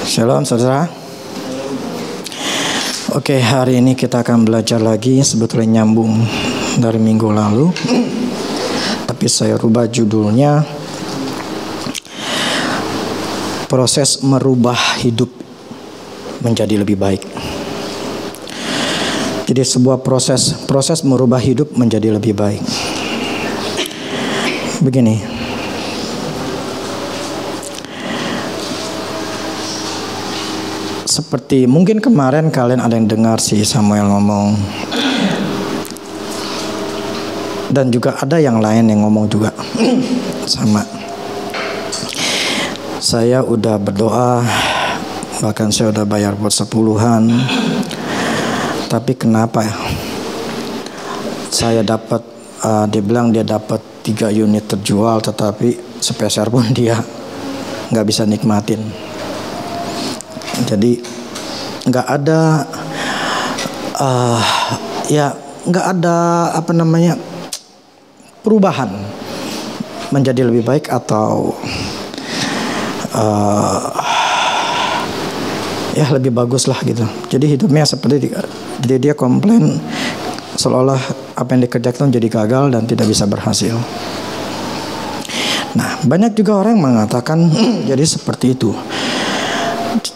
Shalom saudara. Oke, hari ini kita akan belajar lagi, sebetulnya nyambung dari minggu lalu, tapi saya rubah judulnya, proses merubah hidup menjadi lebih baik. Jadi sebuah proses merubah hidup menjadi lebih baik. Begini, seperti mungkin kemarin kalian ada yang dengar si Samuel ngomong, dan juga ada yang lain yang ngomong juga sama. Saya udah berdoa, bahkan saya udah bayar buat 10-an, tapi kenapa ya? Saya dapat, dia bilang dia dapat 3 unit terjual, tetapi sepeser pun dia nggak bisa nikmatin. Jadi nggak ada nggak ada perubahan menjadi lebih baik atau lebih bagus lah gitu. Jadi hidupnya seperti jadi dia komplain seolah apa yang dikerjakan jadi gagal dan tidak bisa berhasil. Nah, banyak juga orang mengatakan jadi seperti itu.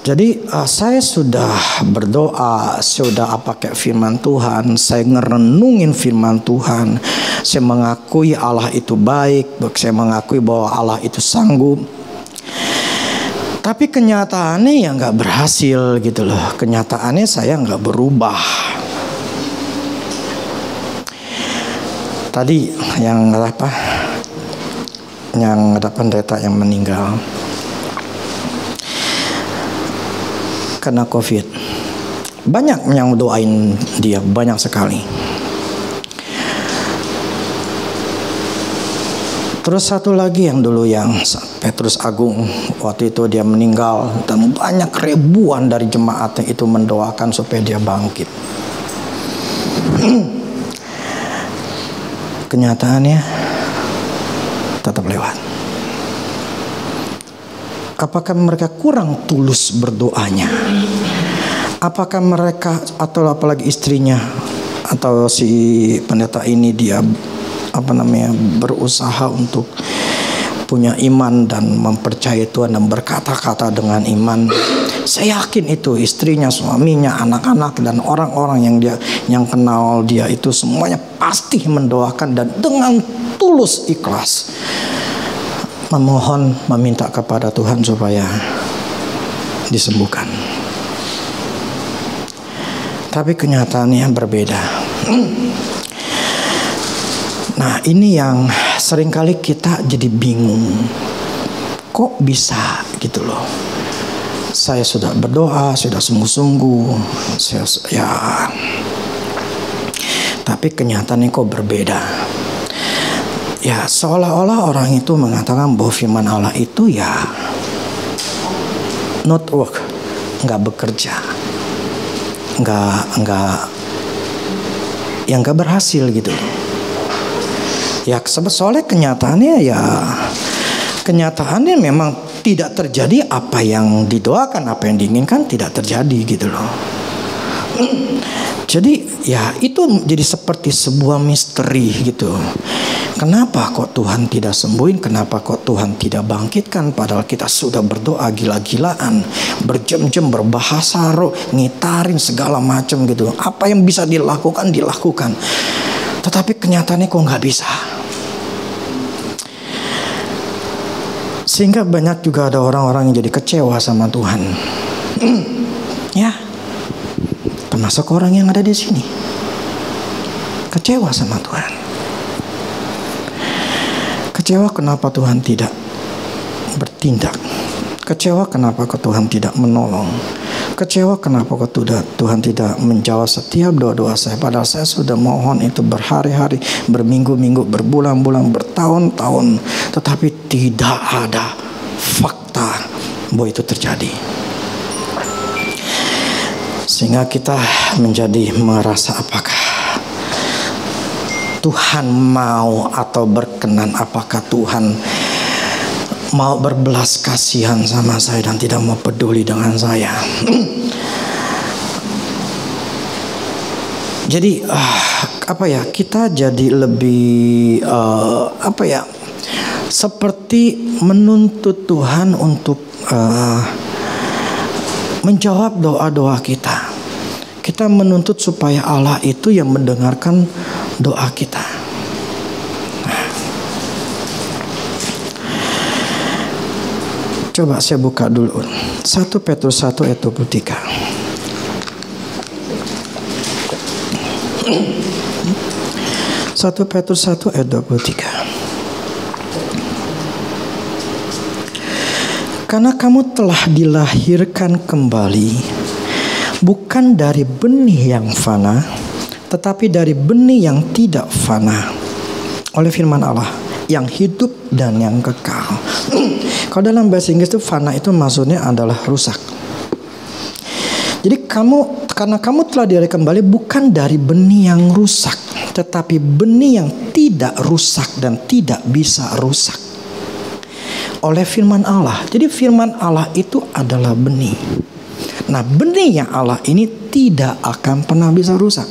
Jadi saya sudah berdoa, sudah pakai firman Tuhan, saya ngerenungin firman Tuhan, saya mengakui Allah itu baik, saya mengakui bahwa Allah itu sanggup. Tapi kenyataannya ya nggak berhasil gitu loh. Kenyataannya saya nggak berubah. Tadi yang ada pendeta yang meninggal karena COVID. Banyak yang doain dia, banyak sekali. Terus satu lagi yang dulu yang Petrus Agung, waktu itu dia meninggal dan banyak ribuan dari jemaatnya itu mendoakan supaya dia bangkit. Kenyataannya tetap lewat. Apakah mereka kurang tulus berdoanya? Apakah mereka atau apalagi istrinya atau si pendeta ini dia berusaha untuk punya iman dan mempercayai Tuhan dan berkata-kata dengan iman? Saya yakin itu istrinya, suaminya, anak-anak dan orang-orang yang kenal dia itu semuanya pasti mendoakan dan dengan tulus ikhlas memohon, meminta kepada Tuhan supaya disembuhkan. Tapi kenyataannya berbeda. Nah, ini yang seringkali kita jadi bingung. Kok bisa gitu loh? Saya sudah berdoa, sudah sungguh-sungguh, tapi kenyataannya kok berbeda. Ya, seolah-olah orang itu mengatakan bahwa firman Allah itu ya not work, nggak bekerja, nggak berhasil gitu. Ya, soalnya kenyataannya memang tidak terjadi apa yang didoakan, apa yang diinginkan tidak terjadi gitu loh. Jadi ya itu jadi seperti sebuah misteri gitu. Kenapa kok Tuhan tidak sembuhin? Kenapa kok Tuhan tidak bangkitkan? Padahal kita sudah berdoa gila-gilaan, berjam-jam berbahasa roh, ngitarin segala macam gitu. Apa yang bisa dilakukan. Tetapi kenyataannya kok nggak bisa. Sehingga banyak juga ada orang-orang yang jadi kecewa sama Tuhan. Ya, termasuk orang yang ada di sini, kecewa sama Tuhan. Kecewa kenapa Tuhan tidak bertindak. Kecewa kenapa Tuhan tidak menolong. Kecewa kenapa Tuhan tidak menjawab setiap doa-doa saya. Padahal saya sudah mohon itu berhari-hari, berminggu-minggu, berbulan-bulan, bertahun-tahun. Tetapi tidak ada fakta bahwa itu terjadi. Sehingga kita menjadi merasa apakah Tuhan mau atau berkenan, apakah Tuhan mau berbelas kasihan sama saya dan tidak mau peduli dengan saya. Jadi kita jadi lebih seperti menuntut Tuhan untuk menjawab doa-doa kita. Kita menuntut supaya Allah itu yang mendengarkan doa kita. Coba saya buka dulu 1 Petrus 1 ayat 23. 1 Petrus 1 ayat 23. Karena kamu telah dilahirkan kembali, bukan dari benih yang fana, tetapi dari benih yang tidak fana, oleh firman Allah yang hidup dan yang kekal. Kalau dalam bahasa Inggris itu fana itu maksudnya adalah rusak. Jadi karena kamu telah dilahirkan kembali bukan dari benih yang rusak, tetapi benih yang tidak rusak dan tidak bisa rusak, oleh firman Allah. Jadi firman Allah itu adalah benih. Nah, benih yang Allah ini tidak akan pernah bisa rusak.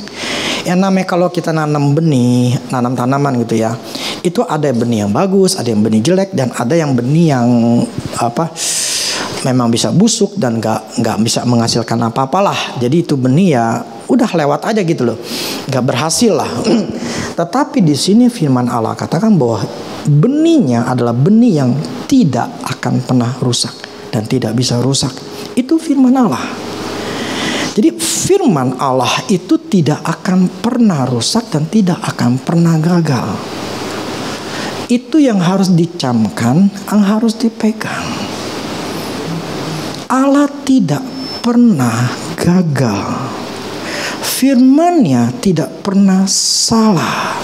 Yang namanya kalau kita nanam benih, nanam tanaman gitu ya, itu ada benih yang bagus, ada yang benih jelek, dan ada yang benih yang memang bisa busuk dan nggak bisa menghasilkan apa-apalah. Jadi itu benih ya udah lewat aja gitu loh, nggak berhasil lah. Tetapi di sini firman Allah katakan bahwa benihnya adalah benih yang tidak akan pernah rusak dan tidak bisa rusak. Itu firman Allah. Jadi firman Allah itu tidak akan pernah rusak dan tidak akan pernah gagal. Itu yang harus dicamkan, yang harus dipegang. Allah tidak pernah gagal. Firman-Nya tidak pernah salah.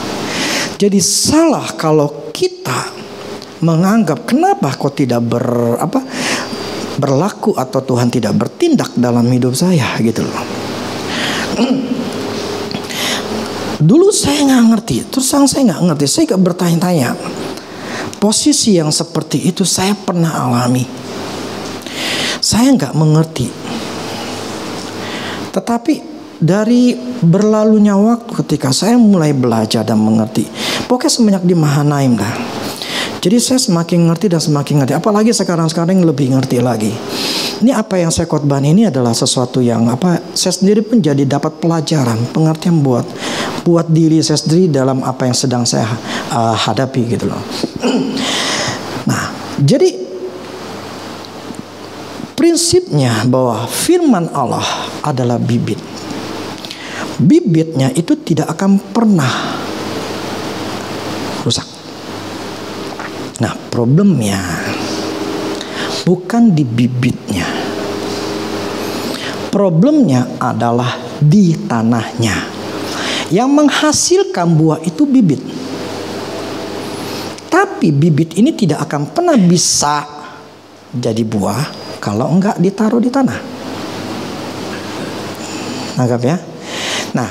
Jadi salah kalau kita menganggap kenapa kok tidak berlaku atau Tuhan tidak bertindak dalam hidup saya gitu loh. Dulu saya nggak ngerti, terus saya nggak ngerti, saya nggak bertanya-tanya. Posisi yang seperti itu saya pernah alami. Saya nggak mengerti. Tetapi dari berlalunya waktu ketika saya mulai belajar dan mengerti, pokoknya semenjak di Mahanaim dah. Jadi saya semakin ngerti dan semakin ngerti. Apalagi sekarang lebih ngerti lagi. Ini apa yang saya khotbah ini adalah sesuatu yang saya sendiri pun jadi dapat pelajaran, pengertian buat diri saya sendiri dalam apa yang sedang saya hadapi gitu loh. Nah, jadi prinsipnya bahwa firman Allah adalah bibit. Bibitnya itu tidak akan pernah rusak. Nah, problemnya bukan di bibitnya. Problemnya adalah di tanahnya. Yang menghasilkan buah itu bibit. Tapi bibit ini tidak akan pernah bisa jadi buah kalau enggak ditaruh di tanah. Nangkap ya? Nah,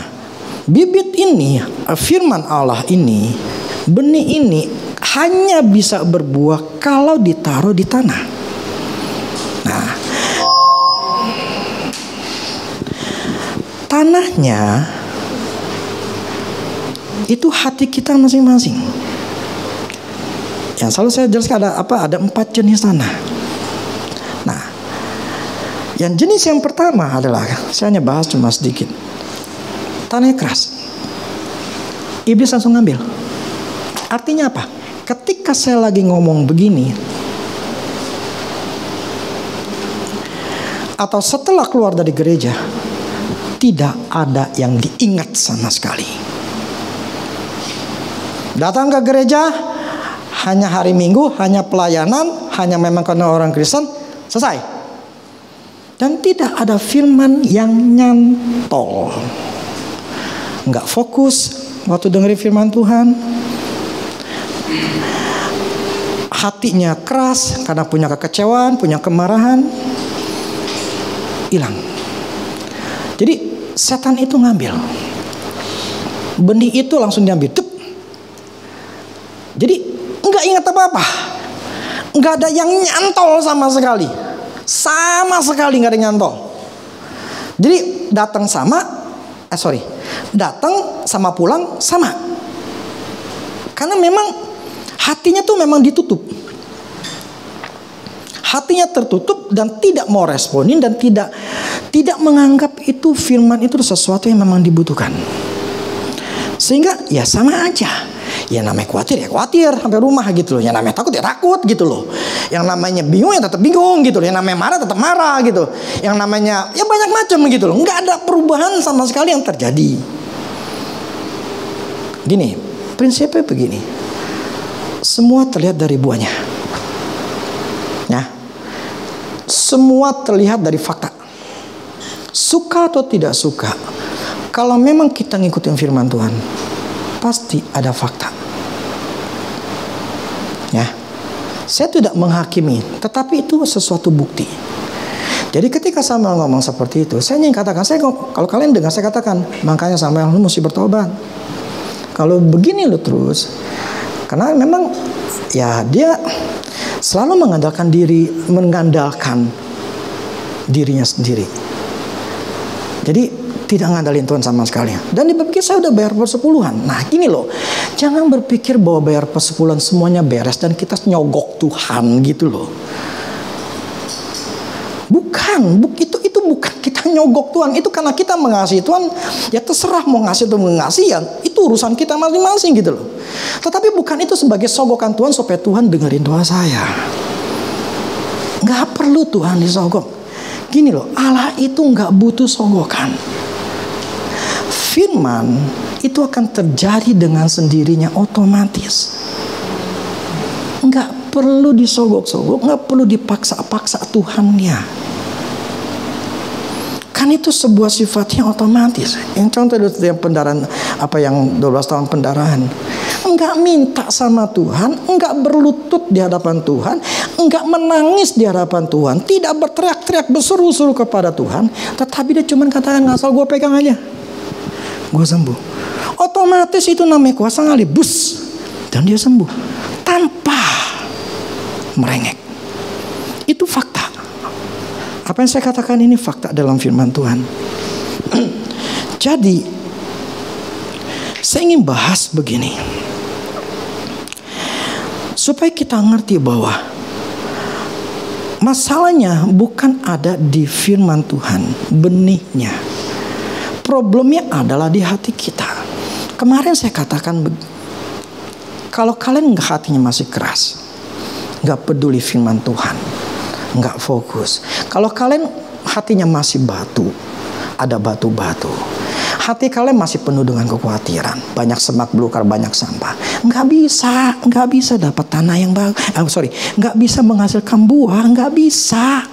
bibit ini, firman Allah ini, benih ini hanya bisa berbuah kalau ditaruh di tanah. Nah, tanahnya itu hati kita masing-masing. Yang selalu saya jelaskan ada 4 jenis tanah. Nah, yang jenis yang pertama adalah, saya hanya bahas cuma sedikit, tanahnya keras. Iblis langsung ngambil. Artinya apa? Ketika saya lagi ngomong begini, atau setelah keluar dari gereja, tidak ada yang diingat sama sekali. Datang ke gereja hanya hari Minggu, hanya pelayanan, hanya memang karena orang Kristen, selesai. Dan tidak ada firman yang nyantol. Nggak fokus waktu dengerin firman Tuhan. Hatinya keras karena punya kekecewaan, punya kemarahan, hilang. Jadi setan itu ngambil benih itu, langsung diambil. Jadi nggak ingat apa-apa, nggak ada yang nyantol sama sekali. Sama sekali nggak ada yang nyantol. Jadi datang sama pulang sama. Karena memang hatinya tuh memang ditutup. Hatinya tertutup dan tidak mau responin dan tidak menganggap itu firman itu sesuatu yang memang dibutuhkan. Sehingga ya sama aja. Ya namanya khawatir ya khawatir sampai rumah gitu loh. Yang namanya takut ya takut gitu loh. Yang namanya bingung ya tetap bingung gitu loh. Yang namanya marah tetap marah gitu. Yang namanya ya banyak macam gitu loh. Nggak ada perubahan sama sekali yang terjadi. Gini, prinsipnya begini. Semua terlihat dari buahnya. Ya. Semua terlihat dari fakta. Suka atau tidak suka, kalau memang kita ngikutin firman Tuhan, pasti ada fakta. Ya, saya tidak menghakimi, tetapi itu sesuatu bukti. Jadi ketika Samuel ngomong seperti itu, saya ingin katakan, kalau kalian dengar saya katakan, makanya Samuel lu mesti bertobat. Kalau begini lu terus, karena memang ya dia selalu mengandalkan dirinya sendiri. Jadi tidak ngandalin Tuhan sama sekali. Dan dipikir saya udah bayar persepuluhan. Nah gini loh, jangan berpikir bahwa bayar persepuluhan semuanya beres dan kita nyogok Tuhan gitu loh. Bukan, itu bukan kita nyogok Tuhan. Itu karena kita mengasihi Tuhan, ya terserah mau ngasih atau mengasihi, ya itu urusan kita masing-masing gitu loh. Tetapi bukan itu sebagai sogokan Tuhan supaya Tuhan dengerin doa saya. Nggak perlu Tuhan disogok. Gini loh, Allah itu nggak butuh sogokan. Firman itu akan terjadi dengan sendirinya otomatis. Nggak perlu disogok-sogok, nggak perlu dipaksa-paksa Tuhannya. Kan itu sebuah sifatnya otomatis. Yang contoh itu yang pendarahan, yang 12 tahun pendarahan. Enggak minta sama Tuhan, enggak berlutut di hadapan Tuhan, enggak menangis di hadapan Tuhan, tidak berteriak-teriak berseru-seru kepada Tuhan, tetapi dia cuma katakan asal gue pegang aja, gue sembuh. Otomatis itu namanya kuasa ngalih, bus, dan dia sembuh tanpa merengek. Itu fakta. Apa yang saya katakan ini fakta dalam firman Tuhan. Jadi saya ingin bahas begini, supaya kita ngerti bahwa masalahnya bukan ada di firman Tuhan, benihnya. Problemnya adalah di hati kita. Kemarin saya katakan, kalau kalian hatinya masih keras, nggak peduli firman Tuhan, nggak fokus. Kalau kalian hatinya masih batu, ada batu-batu, hati kalian masih penuh dengan kekhawatiran, banyak semak belukar, banyak sampah, nggak bisa dapat tanah yang bagus. Nggak bisa menghasilkan buah, nggak bisa.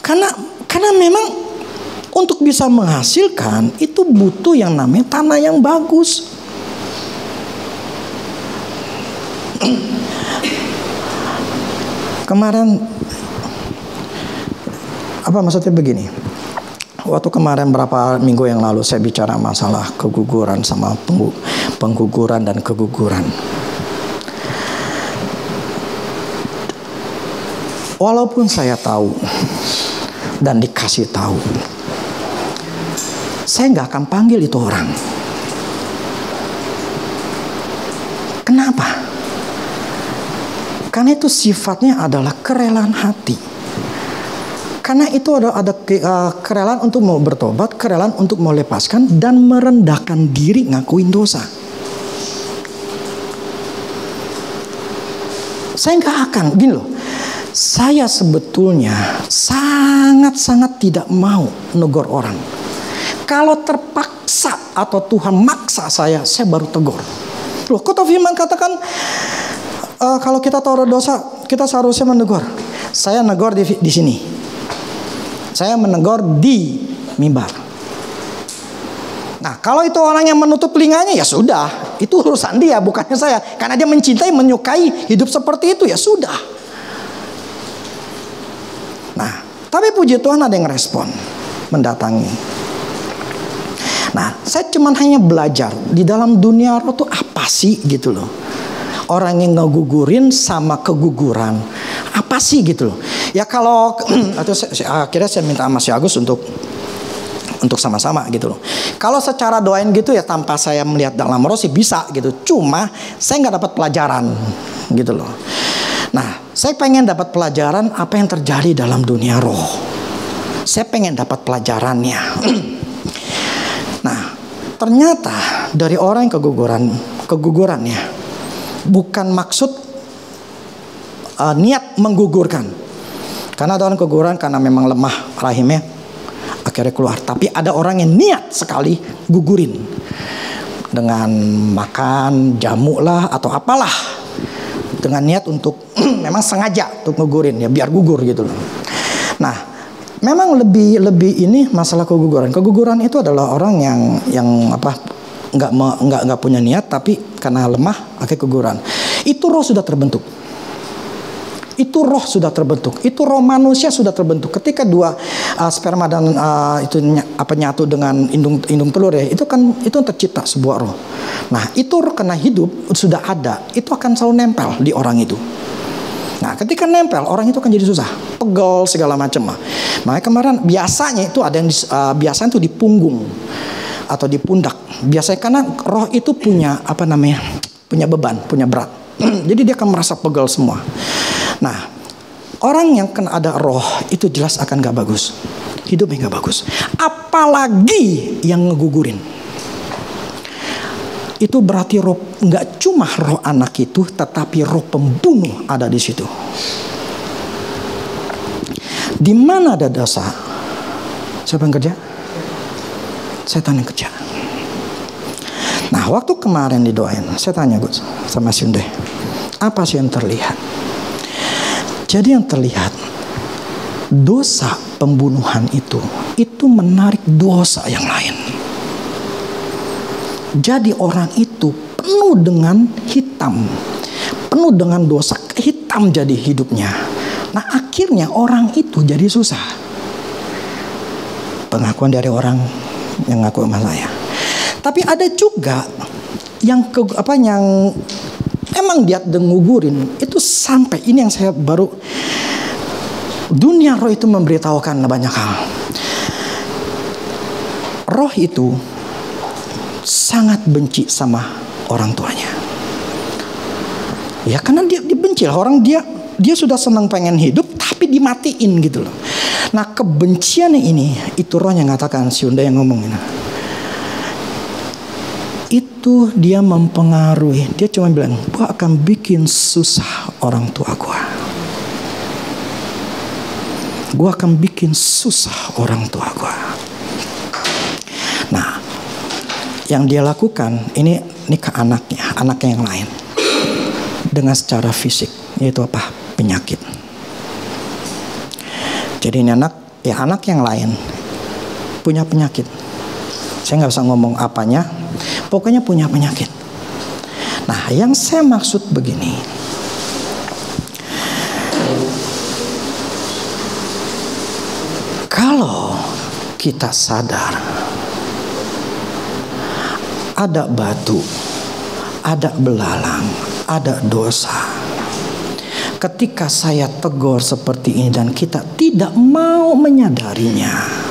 Karena memang untuk bisa menghasilkan itu butuh yang namanya tanah yang bagus. Kemarin apa maksudnya begini? Waktu kemarin berapa minggu yang lalu saya bicara masalah keguguran sama pengguguran dan keguguran. Walaupun saya tahu dan dikasih tahu, saya nggak akan panggil itu orang. Kenapa? Karena itu sifatnya adalah kerelaan hati. Karena itu ada kerelaan untuk mau bertobat, kerelaan untuk mau lepaskan dan merendahkan diri ngakuin dosa. Saya nggak akan, gini loh. Saya sebetulnya sangat-sangat tidak mau negor orang. Kalau terpaksa atau Tuhan maksa saya baru tegur. Loh, kok firman katakan kalau kita tahu dosa, kita seharusnya menegur. Saya negor di sini. Saya menegur di mimbar. Nah, kalau itu orang yang menutup telinganya, ya sudah. Itu urusan dia, bukannya saya. Karena dia mencintai, menyukai hidup seperti itu, ya sudah. Nah, tapi puji Tuhan ada yang respon, mendatangi. Nah, saya cuman hanya belajar di dalam dunia roh tuh apa sih gitu loh. Orang yang ngegugurin sama keguguran apa sih gitu loh. Ya kalau akhirnya saya minta sama si Agus untuk sama-sama gitu loh. Kalau secara doain gitu ya tanpa saya melihat dalam roh sih bisa gitu. Cuma saya nggak dapat pelajaran gitu loh. Nah, saya pengen dapat pelajaran apa yang terjadi dalam dunia roh. Saya pengen dapat pelajarannya. Nah, ternyata dari orang yang kegugurannya bukan maksud niat menggugurkan. Karena ada orang keguguran karena memang lemah rahimnya, akhirnya keluar. Tapi ada orang yang niat sekali gugurin dengan makan jamu lah atau apalah, dengan niat untuk memang sengaja untuk gugurin ya biar gugur gitu loh. Nah, memang lebih ini masalah keguguran. Keguguran itu adalah orang yang nggak punya niat tapi karena lemah akhirnya keguguran. Itu roh sudah terbentuk. Itu roh sudah terbentuk. Itu roh manusia sudah terbentuk. Ketika dua sperma dan itu nyatu dengan indung telur ya, itu tercipta sebuah roh. Nah, itu roh karena hidup sudah ada, itu akan selalu nempel di orang itu. Nah, ketika nempel, orang itu akan jadi susah, pegel segala macam. Makanya kemarin biasanya itu ada yang biasanya itu di punggung atau di pundak. Biasanya karena roh itu punya punya beban, punya berat. Jadi dia akan merasa pegel semua. Nah, orang yang kena ada roh itu jelas akan gak bagus, hidupnya gak bagus. Apalagi yang ngegugurin. Itu berarti roh, gak cuma roh anak itu, tetapi roh pembunuh ada di situ. Di mana ada dosa, siapa yang kerja? Setan yang kerja. Nah, waktu kemarin didoain, saya tanya Gus sama Sunde, apa sih yang terlihat? Jadi yang terlihat dosa pembunuhan itu menarik dosa yang lain. Jadi orang itu penuh dengan hitam, penuh dengan dosa, hitam jadi hidupnya. Nah, akhirnya orang itu jadi susah. Pengakuan dari orang yang ngaku sama saya. Tapi ada juga yang emang dia ngugurin itu sampai ini yang saya baru, dunia roh itu memberitahukan banyak hal. Roh itu sangat benci sama orang tuanya. Ya karena dia benci lah orang, dia sudah senang pengen hidup tapi dimatiin gitu loh. Nah, kebenciannya ini itu roh yang ngatakan, si Unda yang ngomong ini. Itu dia mempengaruhi. Dia cuma bilang, gua akan bikin susah orang tua gua akan bikin susah orang tua gua. Nah, yang dia lakukan ini ke anaknya yang lain dengan secara fisik, yaitu apa? Penyakit. Jadi ini anak yang lain punya penyakit. Saya nggak bisa ngomong apanya, pokoknya punya penyakit. Nah, yang saya maksud begini, kalau kita sadar ada batu, ada belalang, ada dosa. Ketika saya tegur seperti ini dan kita tidak mau menyadarinya,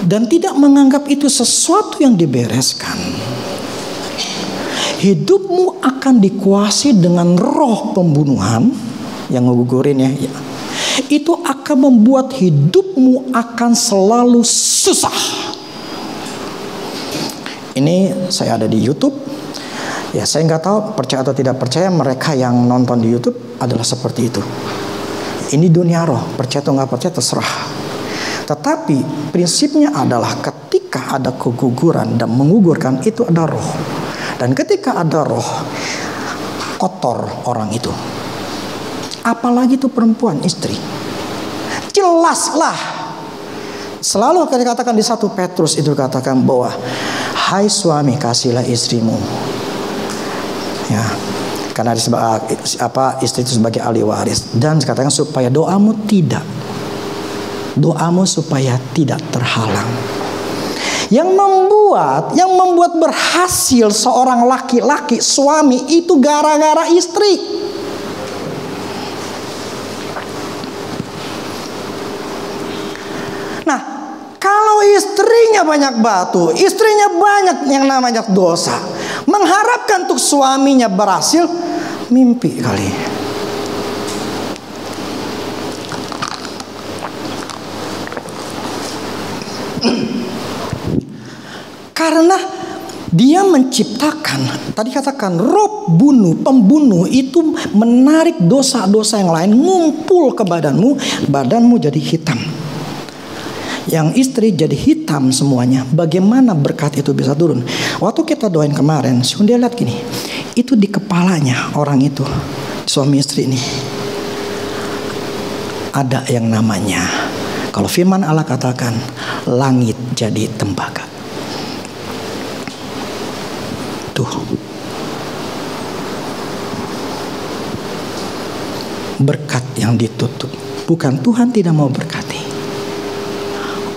dan tidak menganggap itu sesuatu yang dibereskan, hidupmu akan dikuasai dengan roh pembunuhan yang ngegugurin ya. Itu akan membuat hidupmu akan selalu susah. Ini saya ada di YouTube. Ya, saya nggak tahu percaya atau tidak percaya mereka yang nonton di YouTube adalah seperti itu. Ini dunia roh, percaya atau nggak percaya terserah. Tetapi prinsipnya adalah ketika ada keguguran dan mengugurkan, itu ada roh. Dan ketika ada roh, kotor orang itu. Apalagi itu perempuan, istri. Jelaslah. Selalu dikatakan di 1 Petrus itu katakan bahwa hai suami, kasihlah istrimu. Ya. Karena istri itu sebagai ahli waris, dan dikatakan supaya doamu tidak doamu supaya tidak terhalang. Yang membuat berhasil seorang laki-laki, suami itu gara-gara istri. Nah, kalau istrinya banyak batu, istrinya banyak yang namanya dosa, mengharapkan untuk suaminya berhasil, mimpi kali. Karena dia menciptakan, tadi katakan roh pembunuh itu menarik dosa-dosa yang lain ngumpul ke badanmu, badanmu jadi hitam. Yang istri jadi hitam semuanya. Bagaimana berkat itu bisa turun? Waktu kita doain kemarin, dia lihat gini, itu di kepalanya orang itu, suami istri ini, ada yang namanya, kalau firman Allah katakan, langit jadi tembaga. Tuh, berkat yang ditutup. Bukan Tuhan tidak mau berkati,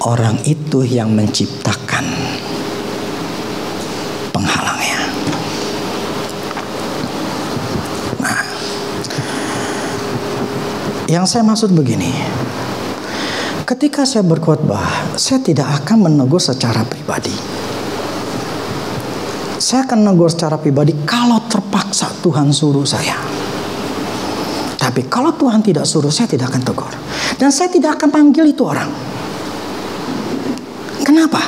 orang itu yang menciptakan penghalangnya. Nah, yang saya maksud begini, ketika saya berkhotbah, saya tidak akan menegur secara pribadi. Saya akan menegur secara pribadi kalau terpaksa Tuhan suruh saya. Tapi kalau Tuhan tidak suruh, saya tidak akan tegur. Dan saya tidak akan panggil itu orang. Kenapa?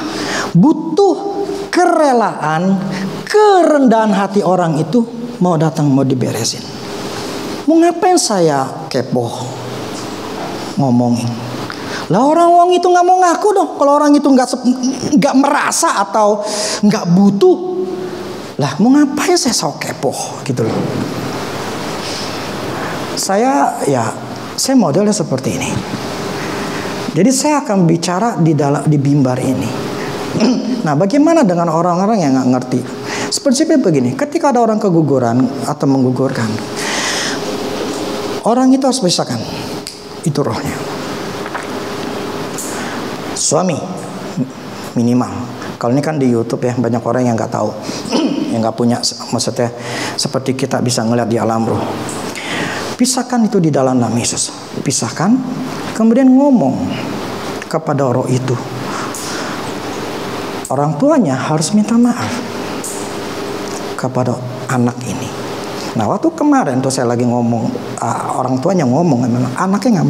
Butuh kerelaan, kerendahan hati orang itu mau datang, mau diberesin. Mau ngapain saya kepo ngomongin? Lah orang itu nggak mau ngaku dong. Kalau orang itu nggak merasa atau nggak butuh, lah mau ngapain saya sok kepo gitu loh. Saya modelnya seperti ini. Jadi saya akan bicara di mimbar ini. Nah, bagaimana dengan orang-orang yang nggak ngerti? Prinsipnya begini, ketika ada orang keguguran atau menggugurkan, orang itu harus pisahkan itu rohnya. Suami minimal. Kalau ini kan di YouTube ya, banyak orang yang nggak tahu, yang nggak punya, maksudnya seperti kita bisa ngeliat di alam roh. Pisahkan itu di dalam nama Yesus. Pisahkan, kemudian ngomong kepada roh itu. Orang tuanya harus minta maaf kepada anak ini. Nah, waktu kemarin tuh saya lagi ngomong, orang tuanya ngomong, anaknya nggak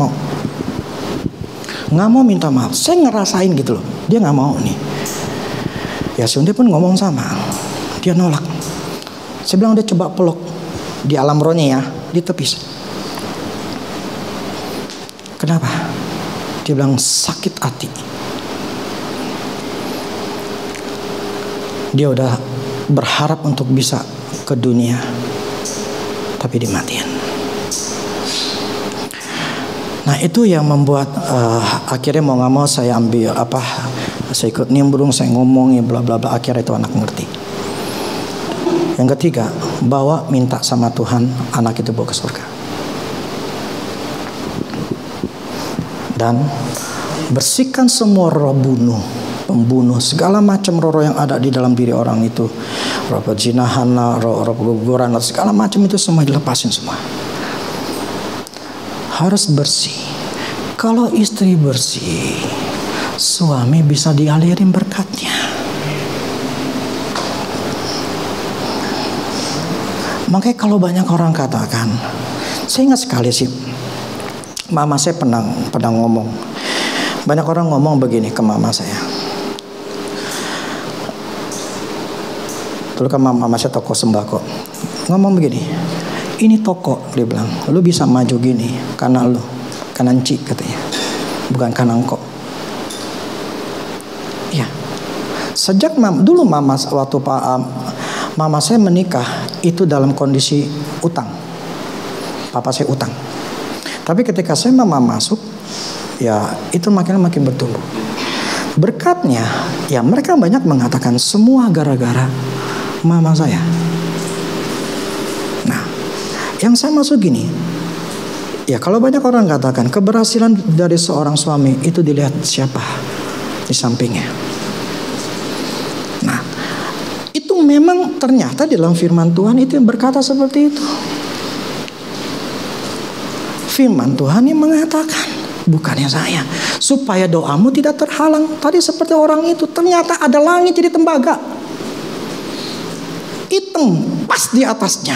mau minta maaf. Saya ngerasain gitu loh, dia nggak mau nih. Ya dia pun ngomong sama, dia nolak. Saya bilang, dia coba peluk di alam rohnya ya, ditepis. Kenapa? Dia bilang sakit hati. Dia udah berharap untuk bisa ke dunia, tapi dimatiin. Nah, itu yang membuat akhirnya mau nggak mau saya ambil saya ikut nimbrung, saya ngomongin bla bla bla, akhirnya itu anak ngerti. Yang ketiga, minta sama Tuhan anak itu bawa ke surga. Dan bersihkan semua roh pembunuh, segala macam roh yang ada di dalam diri orang itu, roh perzinahan, roh keguguran, segala macam itu semua dilepasin semua. Harus bersih. Kalau istri bersih, suami bisa dialirin berkatnya. Makanya kalau banyak orang katakan, saya ingat sekali sih, mama saya pernah ngomong. Banyak orang ngomong begini ke mama saya. Dulu kan mama saya toko sembako. Ngomong begini, ini toko, dia bilang, lu bisa maju gini karena lu, karena Encik katanya, bukan karena engkau. Ya, sejak dulu waktu mama saya menikah itu dalam kondisi utang. Papa saya utang. Tapi ketika saya mama masuk, ya itu makin bertumbuh. Berkatnya, ya mereka banyak mengatakan semua gara-gara mama saya. Nah, yang saya maksud gini, Ya, kalau banyak orang katakan keberhasilan dari seorang suami itu dilihat siapa di sampingnya. Nah, itu memang ternyata dalam firman Tuhan itu yang berkata seperti itu. Firman Tuhan yang mengatakan, bukannya saya, supaya doamu tidak terhalang. Tadi seperti orang itu, ternyata ada langit jadi tembaga, hitam pas di atasnya.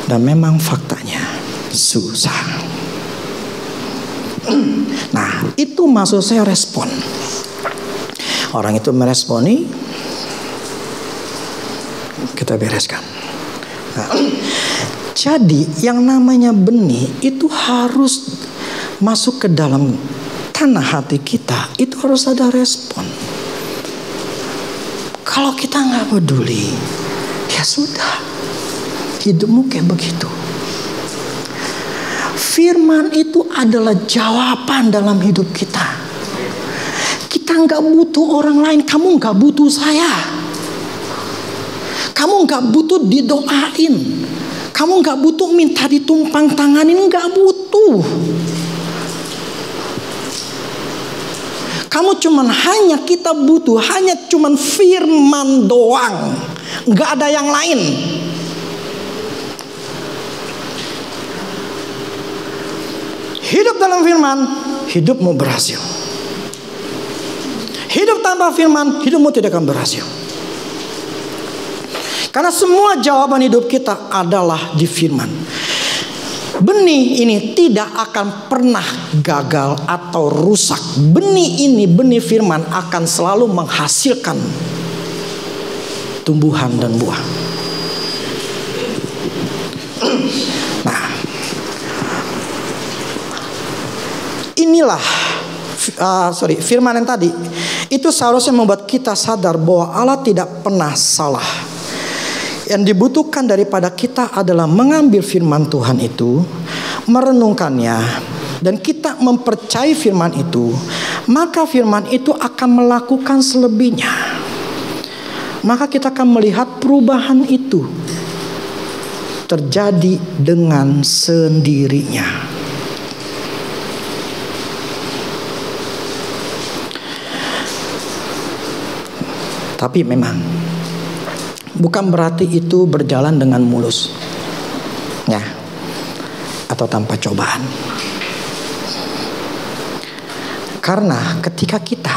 Dan memang faktanya susah. Nah, itu maksud saya respon. Orang itu meresponi, kita bereskan. Nah, jadi yang namanya benih itu harus masuk ke dalam tanah hati kita. Itu harus ada respon. Kalau kita nggak peduli, ya sudah, hidupmu kayak begitu. Firman itu adalah jawaban dalam hidup kita. Kita nggak butuh orang lain. Kamu nggak butuh saya. Kamu nggak butuh didoain. Kamu nggak butuh minta ditumpang tanganin. Nggak butuh. Kamu kita butuh hanya cuman firman doang. Nggak ada yang lain. Hidup dalam firman, hidupmu berhasil. Hidup tanpa firman, hidupmu tidak akan berhasil. Karena semua jawaban hidup kita adalah di firman. Benih ini tidak akan pernah gagal atau rusak. Benih firman akan selalu menghasilkan tumbuhan dan buah. Nah, inilah firman yang tadi itu seharusnya membuat kita sadar bahwa Allah tidak pernah salah. Yang dibutuhkan daripada kita adalah mengambil firman Tuhan itu, merenungkannya, dan kita mempercayai firman itu, maka firman itu akan melakukan selebihnya. Maka kita akan melihat perubahan itu terjadi dengan sendirinya. Tapi memang bukan berarti itu berjalan dengan mulus, ya, atau tanpa cobaan. Karena ketika kita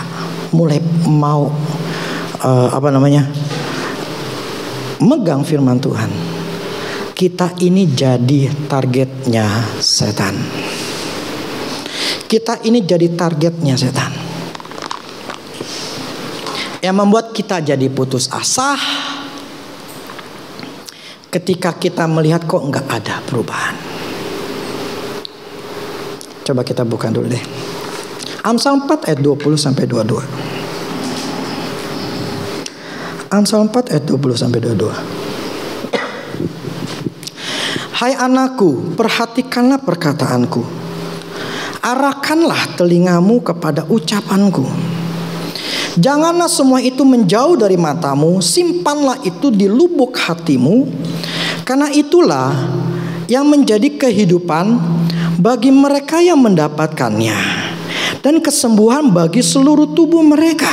mulai mau megang firman Tuhan, kita ini jadi targetnya setan. Kita ini jadi targetnya setan. Yang membuat kita jadi putus asa ketika kita melihat kok nggak ada perubahan. Coba kita buka dulu deh. Amsal 4 ayat 20 sampai 22. Amsal 4 ayat 20 sampai 22. Hai anakku, perhatikanlah perkataanku. Arahkanlah telingamu kepada ucapanku. Janganlah semua itu menjauh dari matamu, simpanlah itu di lubuk hatimu, karena itulah yang menjadi kehidupan bagi mereka yang mendapatkannya, dan kesembuhan bagi seluruh tubuh mereka.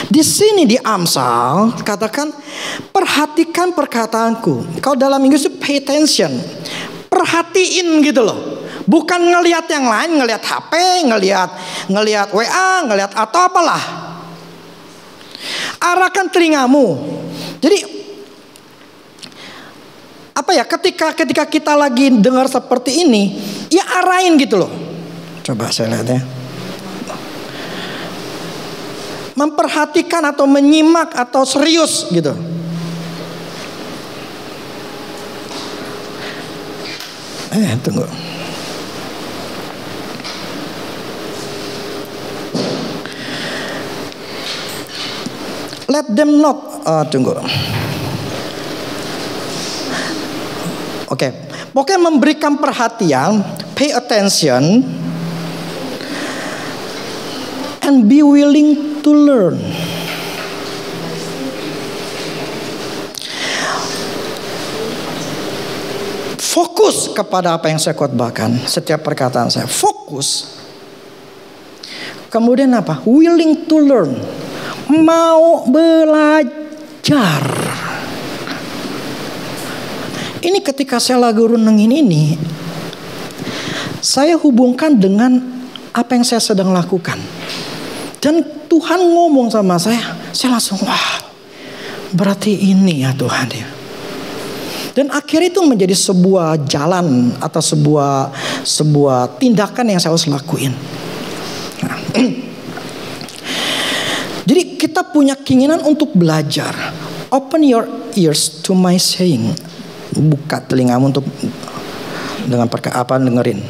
Di sini di Amsal katakan, perhatikan perkataanku. Kalau dalam Inggris itu pay attention, perhatiin gitu loh. Bukan ngelihat yang lain, ngelihat HP, ngelihat WA, ngelihat atau apalah. Arahkan telingamu. Jadi ketika kita lagi dengar seperti ini, ya arahin gitu loh. Coba saya lihat ya. Memperhatikan atau menyimak atau serius gitu. Tunggu. Let them not. Tunggu. Oke. Pokoknya memberikan perhatian, pay attention, and be willing to learn. fokus kepada apa yang saya khotbahkan. Setiap perkataan saya fokus. Kemudian apa? Willing to learn. Mau belajar. Ini ketika saya lagi renungin ini, saya hubungkan dengan apa yang saya sedang lakukan. Dan Tuhan ngomong sama saya langsung, wah, berarti ini ya Tuhan ya. Dan akhirnya itu menjadi sebuah jalan atau sebuah tindakan yang saya harus lakuin. Nah, jadi kita punya keinginan untuk belajar. Open your ears to my saying. Buka telingamu untuk dengerin.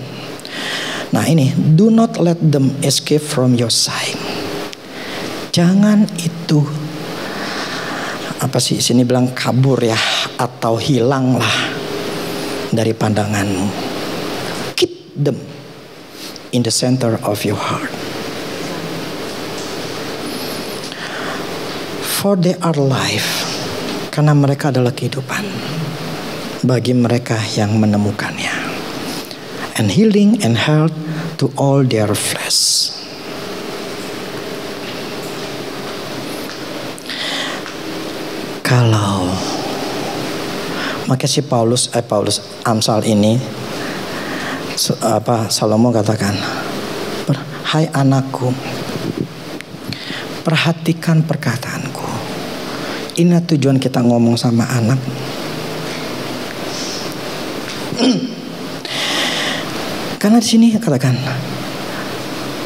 Nah ini, do not let them escape from your sight. Jangan itu sini bilang kabur ya, atau hilanglah dari pandanganmu. Keep them in the center of your heart. For they are life. Karena mereka adalah kehidupan bagi mereka yang menemukannya. And healing and health to all their flesh. Kalau makanya si Paulus Amsal ini Salomo katakan, hai anakku, perhatikan perkataanku. Ini tujuan kita ngomong sama anak. Karena di sini katakan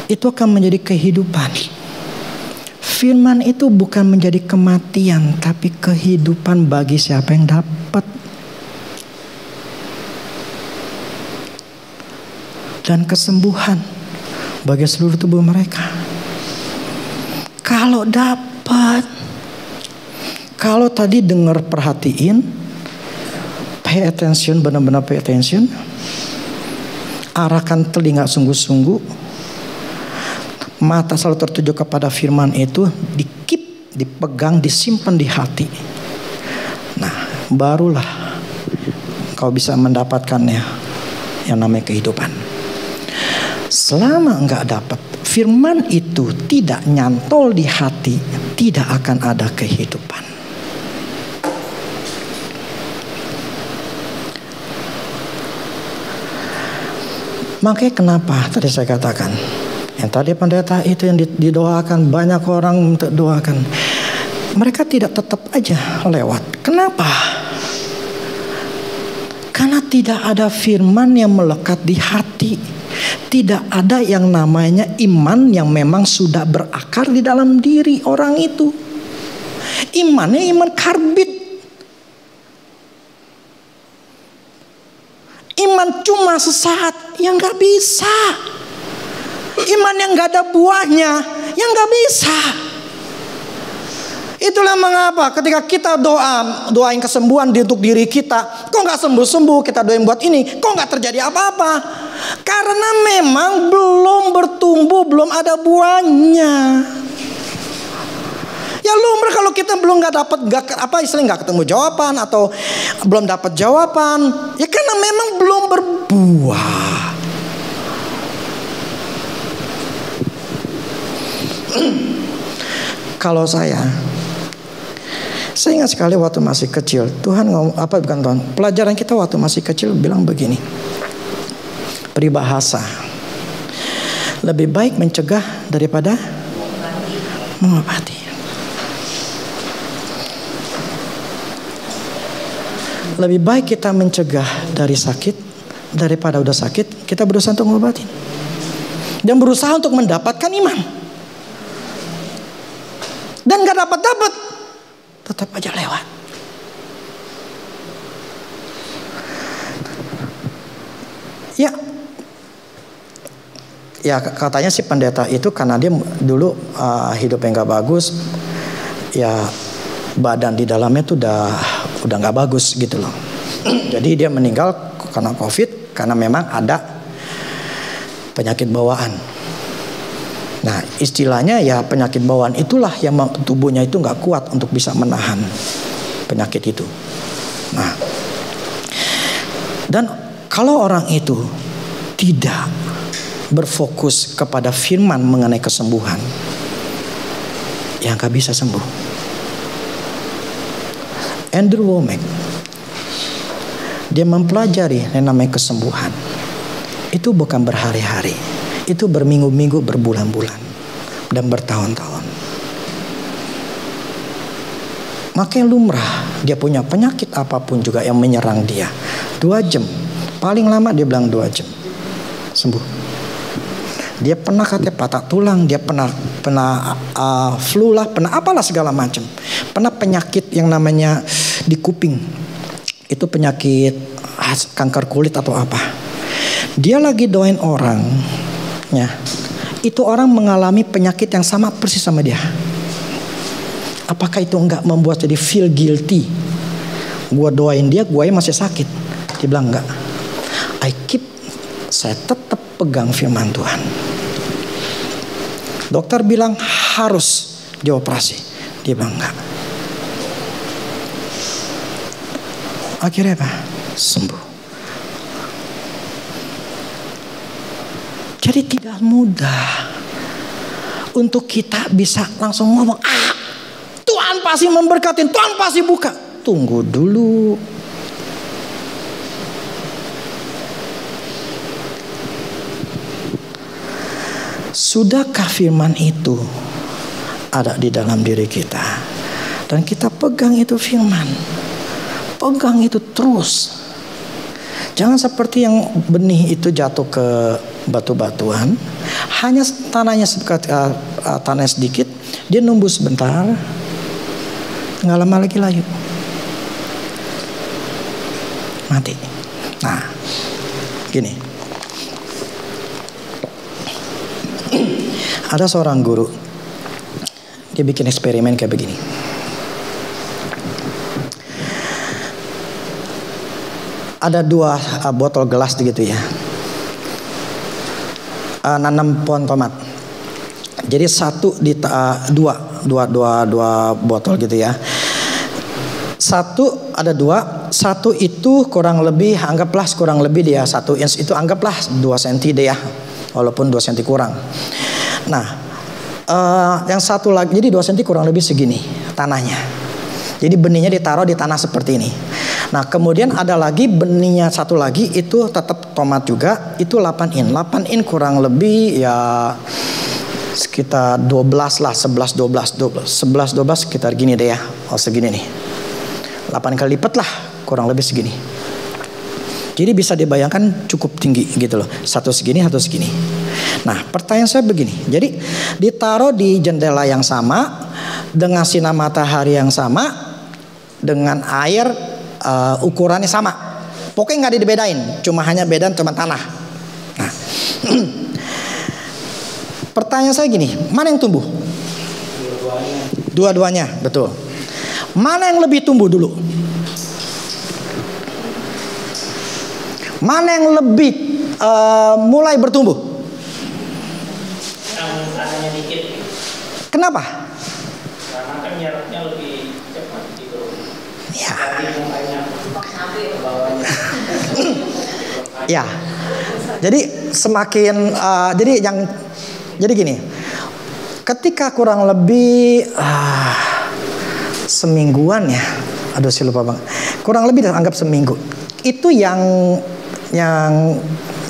itu akan menjadi kehidupan. Firman itu bukan menjadi kematian, tapi kehidupan bagi siapa yang dapat. Dan kesembuhan bagi seluruh tubuh mereka. Kalau dapat, kalau tadi dengar, perhatiin, pay attention, benar-benar pay attention. Arahkan telinga sungguh-sungguh. Mata selalu tertuju kepada firman itu, dipegang, disimpan di hati. Nah, barulah kau bisa mendapatkannya yang namanya kehidupan. Selama enggak dapat, firman itu tidak nyantol di hati, tidak akan ada kehidupan. Makanya kenapa tadi saya katakan, yang tadi pendeta itu yang didoakan, banyak orang untuk doakan, mereka tidak tetap aja lewat. Kenapa? Karena tidak ada firman yang melekat di hati. Tidak ada yang namanya iman yang memang sudah berakar di dalam diri orang itu. Imannya iman karbit. Iman cuma sesaat, yang gak bisa. Iman yang gak ada buahnya, yang gak bisa. Itulah mengapa ketika kita doain kesembuhan untuk diri kita, kok gak sembuh-sembuh, kita doain buat ini, kok gak terjadi apa-apa. Karena memang belum bertumbuh, belum ada buahnya. Ya lumrah kalau kita belum nggak ketemu jawaban atau belum dapat jawaban, ya karena memang belum berbuah. Kalau saya ingat sekali waktu masih kecil, pelajaran kita waktu masih kecil bilang begini, peribahasa, lebih baik mencegah daripada mengobati. Lebih baik kita mencegah dari sakit daripada udah sakit kita berusaha untuk mengobati dan berusaha untuk mendapatkan iman. Dan gak dapat tetap aja lewat. Ya katanya si pendeta itu karena dia dulu hidupnya gak bagus, ya badan di dalamnya tuh udah nggak bagus gitu loh. Jadi dia meninggal karena COVID, karena memang ada penyakit bawaan. Nah istilahnya ya penyakit bawaan itulah yang tubuhnya itu nggak kuat untuk bisa menahan penyakit itu. Nah Dan kalau orang itu tidak berfokus kepada firman mengenai kesembuhan, ya gak bisa sembuh. Andrew Wommack, dia mempelajari yang namanya kesembuhan. Itu bukan berhari-hari, itu berminggu-minggu, berbulan-bulan, dan bertahun-tahun. Makanya lumrah dia punya penyakit apapun juga yang menyerang dia, 2 jam, paling lama dia bilang 2 jam sembuh. Dia pernah katanya patah tulang, dia pernah flu lah, pernah apalah segala macam. Pernah penyakit yang namanya di kuping, itu penyakit kanker kulit atau apa. Dia lagi doain orang, ya, itu orang mengalami penyakit yang sama persis sama dia. Apakah itu enggak membuat jadi feel guilty? Gua doain dia, gua masih sakit. Dia bilang enggak. Saya tetap pegang firman Tuhan. Dokter bilang harus dioperasi, dia bilang enggak. Akhirnya apa? Sembuh. Jadi tidak mudah untuk kita bisa langsung ngomong, Tuhan pasti memberkati, Tuhan pasti buka. Tunggu dulu. Sudahkah firman itu ada di dalam diri kita? Dan kita pegang itu firman. Pegang itu terus. Jangan seperti yang benih itu jatuh ke batu-batuan. Hanya tanahnya sedikit. Dia numbuh sebentar. Nggak lama lagi layu. Mati. Nah, gini. Ada seorang guru. Dia bikin eksperimen kayak begini. Ada 2 botol gelas gitu ya. Nanam pohon tomat. Jadi dua botol gitu ya. Ada 2. Satu itu kurang lebih, anggaplah kurang lebih dia 1 inch itu anggaplah 2 cm deh ya. Walaupun 2 cm kurang. Nah, yang satu lagi, jadi 2 cm kurang lebih segini tanahnya. Jadi benihnya ditaruh di tanah seperti ini. Nah, kemudian ada lagi benihnya satu lagi, itu tetap tomat juga, itu 8 in. 8 in kurang lebih ya sekitar 12 lah, 11-12 sekitar gini deh ya. Oh, segini nih. 8 kali lipat lah, kurang lebih segini. Jadi bisa dibayangkan cukup tinggi gitu loh. Satu segini, satu segini. Nah, pertanyaan saya begini. Jadi ditaruh di jendela yang sama, dengan sinar matahari yang sama, dengan air ukurannya sama. Pokoknya nggak dibedain, cuma hanya beda cuma tanah. Nah, pertanyaan saya gini, mana yang tumbuh? Dua-duanya, betul. Mana yang lebih tumbuh dulu? Mana yang lebih mulai bertumbuh? Yang tanahnya dikit. Kenapa? Karena kan jaraknya lebih cepat gitu. Ya. Ya. Jadi semakin jadi gini. Ketika kurang lebih semingguan ya. Aduh, saya lupa bang. Kurang lebih anggap seminggu. Itu yang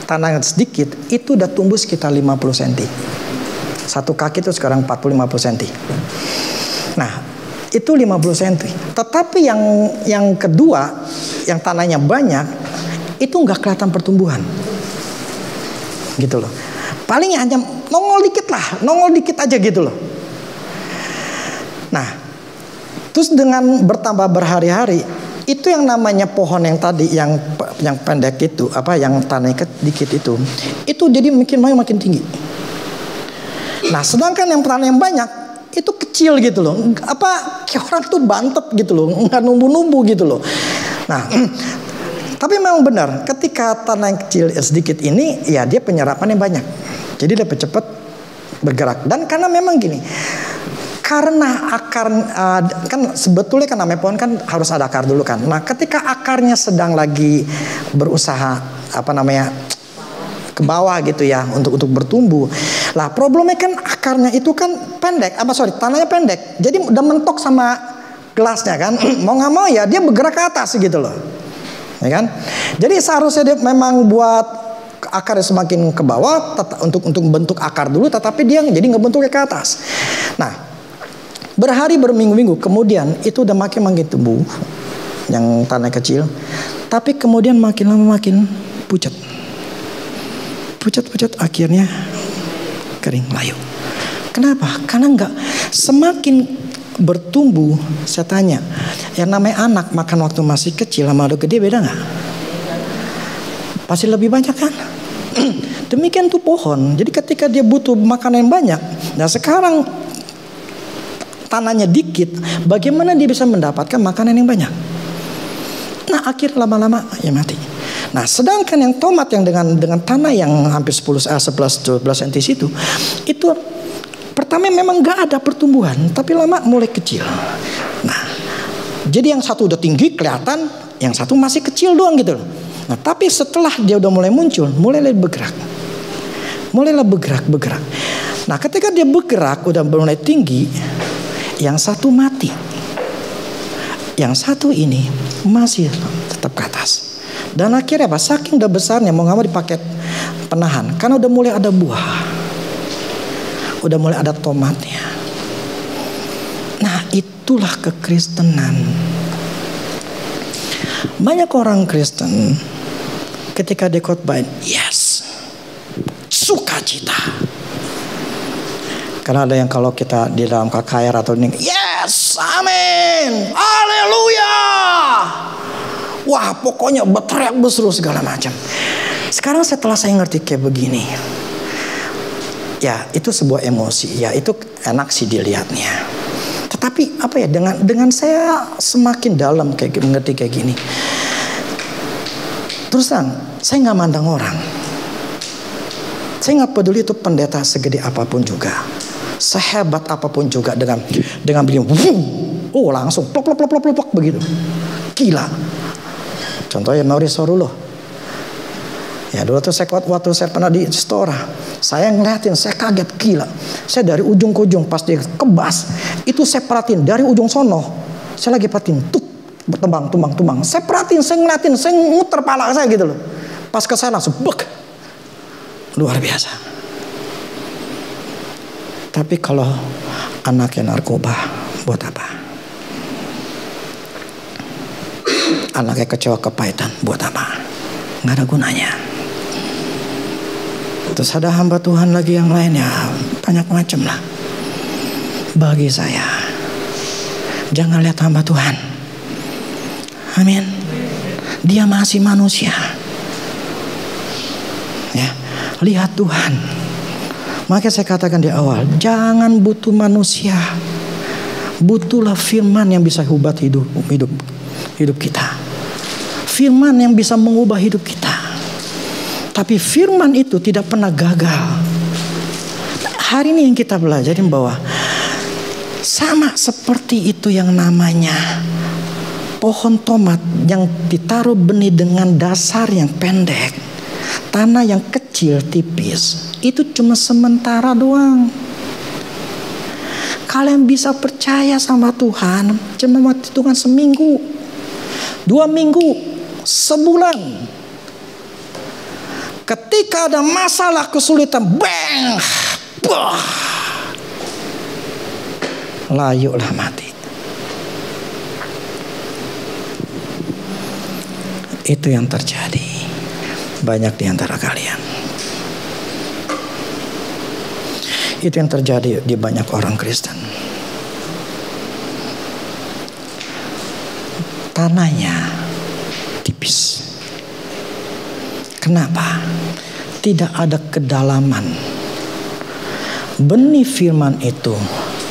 tanah sedikit itu udah tumbuh sekitar 50 cm. Satu kaki itu sekarang 40-50 cm. Nah, itu 50 cm. Tetapi yang kedua, yang tanahnya banyak, itu nggak kelihatan pertumbuhan. Gitu loh. Paling hanya nongol dikit aja gitu loh. Nah, terus dengan bertambah berhari-hari, itu yang namanya pohon yang tadi yang pendek itu, yang tanahnya dikit itu jadi makin tinggi. Nah, sedangkan yang tanah yang banyak itu kecil gitu loh. Kayak orang tuh bantep gitu loh, nggak numbuh gitu loh. Nah, tapi memang benar, ketika tanah yang kecil sedikit ini, ya dia penyerapan yang banyak. Jadi lebih cepat bergerak. Dan karena memang gini, Karena akar kan sebetulnya kan namanya pohon kan harus ada akar dulu kan. Nah, ketika akarnya sedang lagi berusaha ke bawah gitu ya untuk bertumbuh. Lah problemnya kan akarnya itu kan pendek, tanahnya pendek. Jadi udah mentok sama gelasnya kan. Mau nggak mau ya dia bergerak ke atas gitu loh. Ya kan? Jadi seharusnya dia memang buat akarnya semakin ke bawah untuk membentuk akar dulu, tetapi dia jadi ngebentuknya ke atas. Nah, berhari berminggu-minggu kemudian itu udah makin tumbuh yang tanah kecil, tapi kemudian makin lama makin pucat, akhirnya kering layu. Kenapa? Karena semakin bertumbuh. Saya tanya, yang namanya anak makan waktu masih kecil sama udah gede beda nggak? Pasti lebih banyak kan? Demikian tuh pohon. Jadi ketika dia butuh makanan yang banyak, nah sekarang tanahnya dikit, bagaimana dia bisa mendapatkan makanan yang banyak? Nah, akhir lama-lama ya mati. Nah, sedangkan yang tomat yang dengan tanah yang hampir 11-12 cm itu pertama memang nggak ada pertumbuhan, tapi lama mulai kecil. Nah, jadi yang satu udah tinggi kelihatan, yang satu masih kecil doang gitu loh. Nah, tapi setelah dia udah mulai muncul, mulailah bergerak. Nah, ketika dia bergerak udah mulai tinggi, yang satu mati, yang satu ini masih tetap ke atas. Dan akhirnya apa? Saking udah besarnya mau nggak mau dipakai penahan, karena udah mulai ada buah, udah mulai ada tomatnya. Nah, itulah kekristenan. Banyak orang Kristen ketika dikhotbahin, yes, sukacita. Karena ada yang kalau kita di dalam KKR atau ini, yes, amin, haleluya. Wah, pokoknya berteriak berseru segala macam. Sekarang setelah saya ngerti kayak begini, ya itu sebuah emosi, ya itu enak sih dilihatnya. Tetapi apa ya, dengan saya semakin dalam kayak mengerti kayak gini, terus terang saya nggak mandang orang. Saya nggak peduli itu pendeta segede apapun juga, sehebat apapun juga, dengan begini, langsung plok begitu, gila. Contohnya Maurice Sorullo. Ya dulu tuh waktu saya pernah di Stora, saya ngeliatin, saya kaget, gila. Saya dari ujung ke ujung pas dia kebas, itu saya perhatiin dari ujung sono, saya lagi perhatiin, tumbang. Saya perhatiin, saya ngeliatin, saya muter pala saya gitu loh. Pas ke saya langsung bek. Luar biasa. Tapi kalau anaknya narkoba, buat apa? Anaknya kecewa kepahitan, buat apa? Nggak ada gunanya. Terus ada hamba Tuhan lagi yang lainnya, banyak macam lah. Bagi saya, jangan lihat hamba Tuhan. Amin. Dia masih manusia. Ya, lihat Tuhan. Maka saya katakan di awal, jangan butuh manusia, butuhlah firman yang bisa ubah hidup kita. Firman yang bisa mengubah hidup kita. Tapi firman itu tidak pernah gagal. Hari ini yang kita belajarin bahwa sama seperti itu yang namanya pohon tomat yang ditaruh benih dengan dasar yang pendek, tanah yang kecil tipis, itu cuma sementara doang. Kalian bisa percaya sama Tuhan cuma waktu Tuhan seminggu, 2 minggu, sebulan. Ketika ada masalah kesulitan, bang, layuklah mati. Itu yang terjadi banyak di antara kalian. Itu yang terjadi di banyak orang Kristen. Tanahnya tipis. Kenapa? Tidak ada kedalaman. Benih firman itu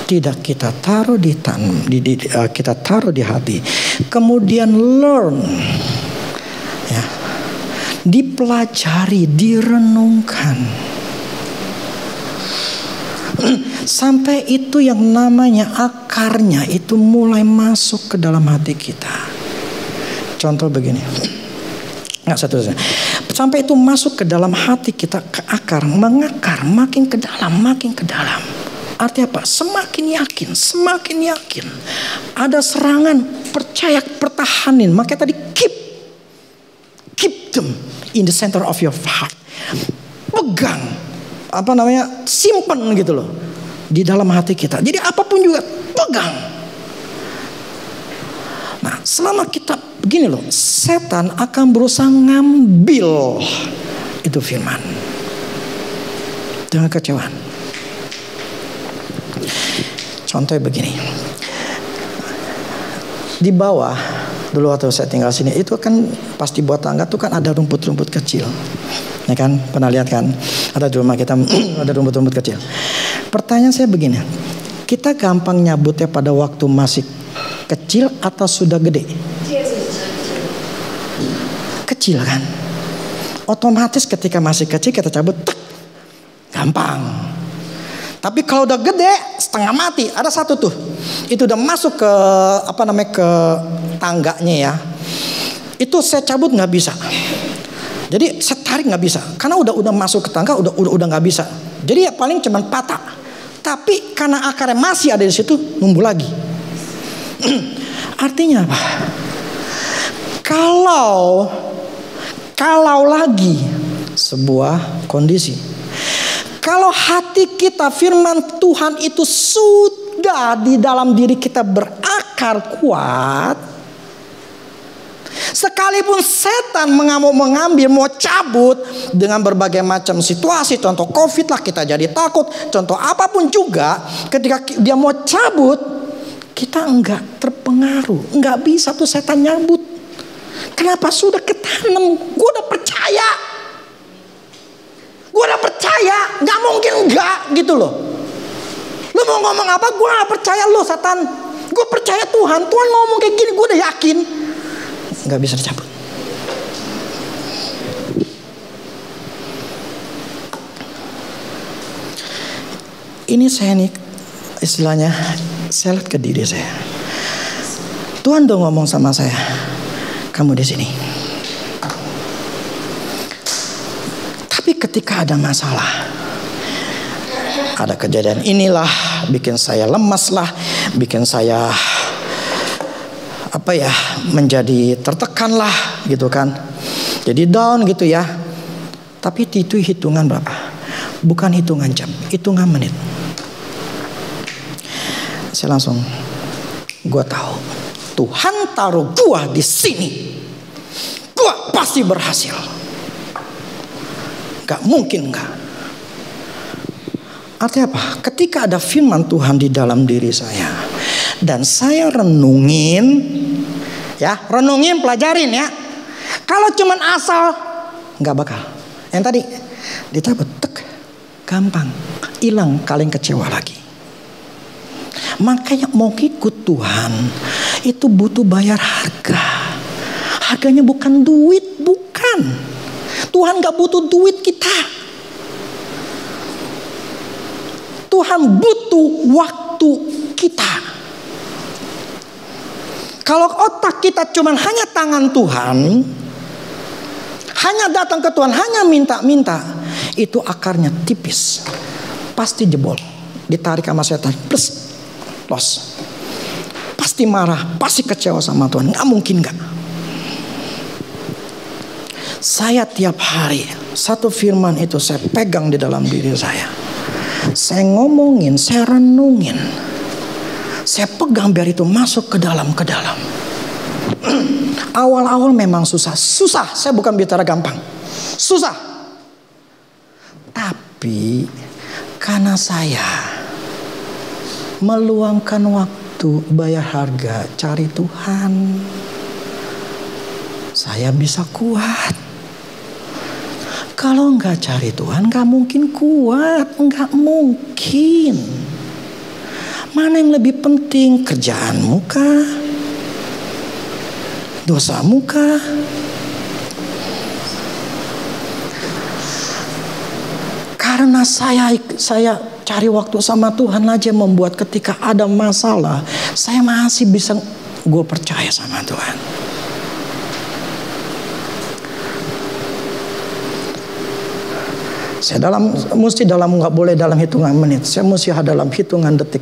tidak kita taruh kita taruh di hati. Kemudian learn, ya, dipelajari, direnungkan. Sampai itu yang namanya akarnya itu mulai masuk ke dalam hati kita. Contoh begini. Sampai itu masuk ke dalam hati kita, ke akar, mengakar, makin ke dalam, makin ke dalam. Artinya apa? Semakin yakin. Ada serangan, percaya, pertahanin. Makanya tadi keep them in the center of your heart. Pegang, simpan gitu loh di dalam hati kita. Jadi apapun juga pegang. Nah, selama kita begini loh, setan akan berusaha ngambil itu firman dengan kecewaan. Contohnya begini, di bawah dulu waktu saya tinggal sini itu kan pasti buat tangga tuh kan ada rumput-rumput kecil, ya kan, pernah lihat kan? Ada di rumah kita ada rumput-rumput kecil. Pertanyaan saya begini, kita gampang nyabutnya pada waktu masih kecil atau sudah gede? Kecil kan, otomatis ketika masih kecil kita cabut, gampang. Tapi kalau udah gede, setengah mati, ada satu tuh, itu udah masuk ke ke tangganya ya. Itu saya cabut nggak bisa. Jadi saya tarik nggak bisa, karena udah masuk ke tangga, udah nggak bisa. Jadi ya paling cuman patah. Tapi karena akarnya masih ada di situ, numbuh lagi. Artinya apa? Kalau lagi sebuah kondisi. Kalau hati kita firman Tuhan itu sudah di dalam diri kita berakar kuat, sekalipun setan mengambil, mau cabut dengan berbagai macam situasi, contoh COVID lah kita jadi takut, contoh apapun juga, ketika dia mau cabut, kita enggak terpengaruh, enggak bisa tuh setan nyabut. Kenapa? Sudah ketanam, gue udah percaya. Gue udah percaya, gak mungkin enggak gitu loh. Lu mau ngomong apa, gue gak percaya lo setan. Gue percaya Tuhan ngomong kayak gini, gue udah yakin. Gak bisa dicabut. Ini saya nih, istilahnya saya lihat ke diri saya. Tuhan udah ngomong sama saya, kamu di sini. Ketika ada masalah, ada kejadian inilah, bikin saya lemas lah, bikin saya menjadi tertekan lah, gitu kan, jadi down gitu ya. Tapi itu hitungan berapa? Bukan hitungan jam, hitungan menit. Saya langsung, gue tahu Tuhan taruh gue di sini, gue pasti berhasil. Gak mungkin enggak. Artinya apa? Ketika ada firman Tuhan di dalam diri saya dan saya renungin, pelajarin ya. Kalau cuman asal, nggak bakal. Yang tadi dicabut, gampang, hilang, kalian kecewa lagi. Makanya mau ikut Tuhan itu butuh bayar harga. Harganya bukan duit, bukan. Tuhan gak butuh duit kita. Tuhan butuh waktu kita. Kalau otak kita cuman hanya tangan Tuhan, hanya datang ke Tuhan, hanya minta-minta, itu akarnya tipis, pasti jebol, ditarik sama setan, plus los, pasti marah, pasti kecewa sama Tuhan. Gak mungkin gak. Saya tiap hari satu firman itu saya pegang di dalam diri saya. Saya ngomongin, saya renungin, saya pegang biar itu masuk ke dalam. Awal-awal memang susah. Saya bukan bicara gampang, susah. Tapi karena saya meluangkan waktu, bayar harga, cari Tuhan, saya bisa kuat. Kalau nggak cari Tuhan, nggak mungkin kuat, nggak mungkin. Mana yang lebih penting, kerjaanmu kah? Dosamu kah? Karena saya cari waktu sama Tuhan aja membuat ketika ada masalah, saya masih bisa gue percaya sama Tuhan. Saya mesti nggak boleh dalam hitungan menit, saya mesti dalam hitungan detik.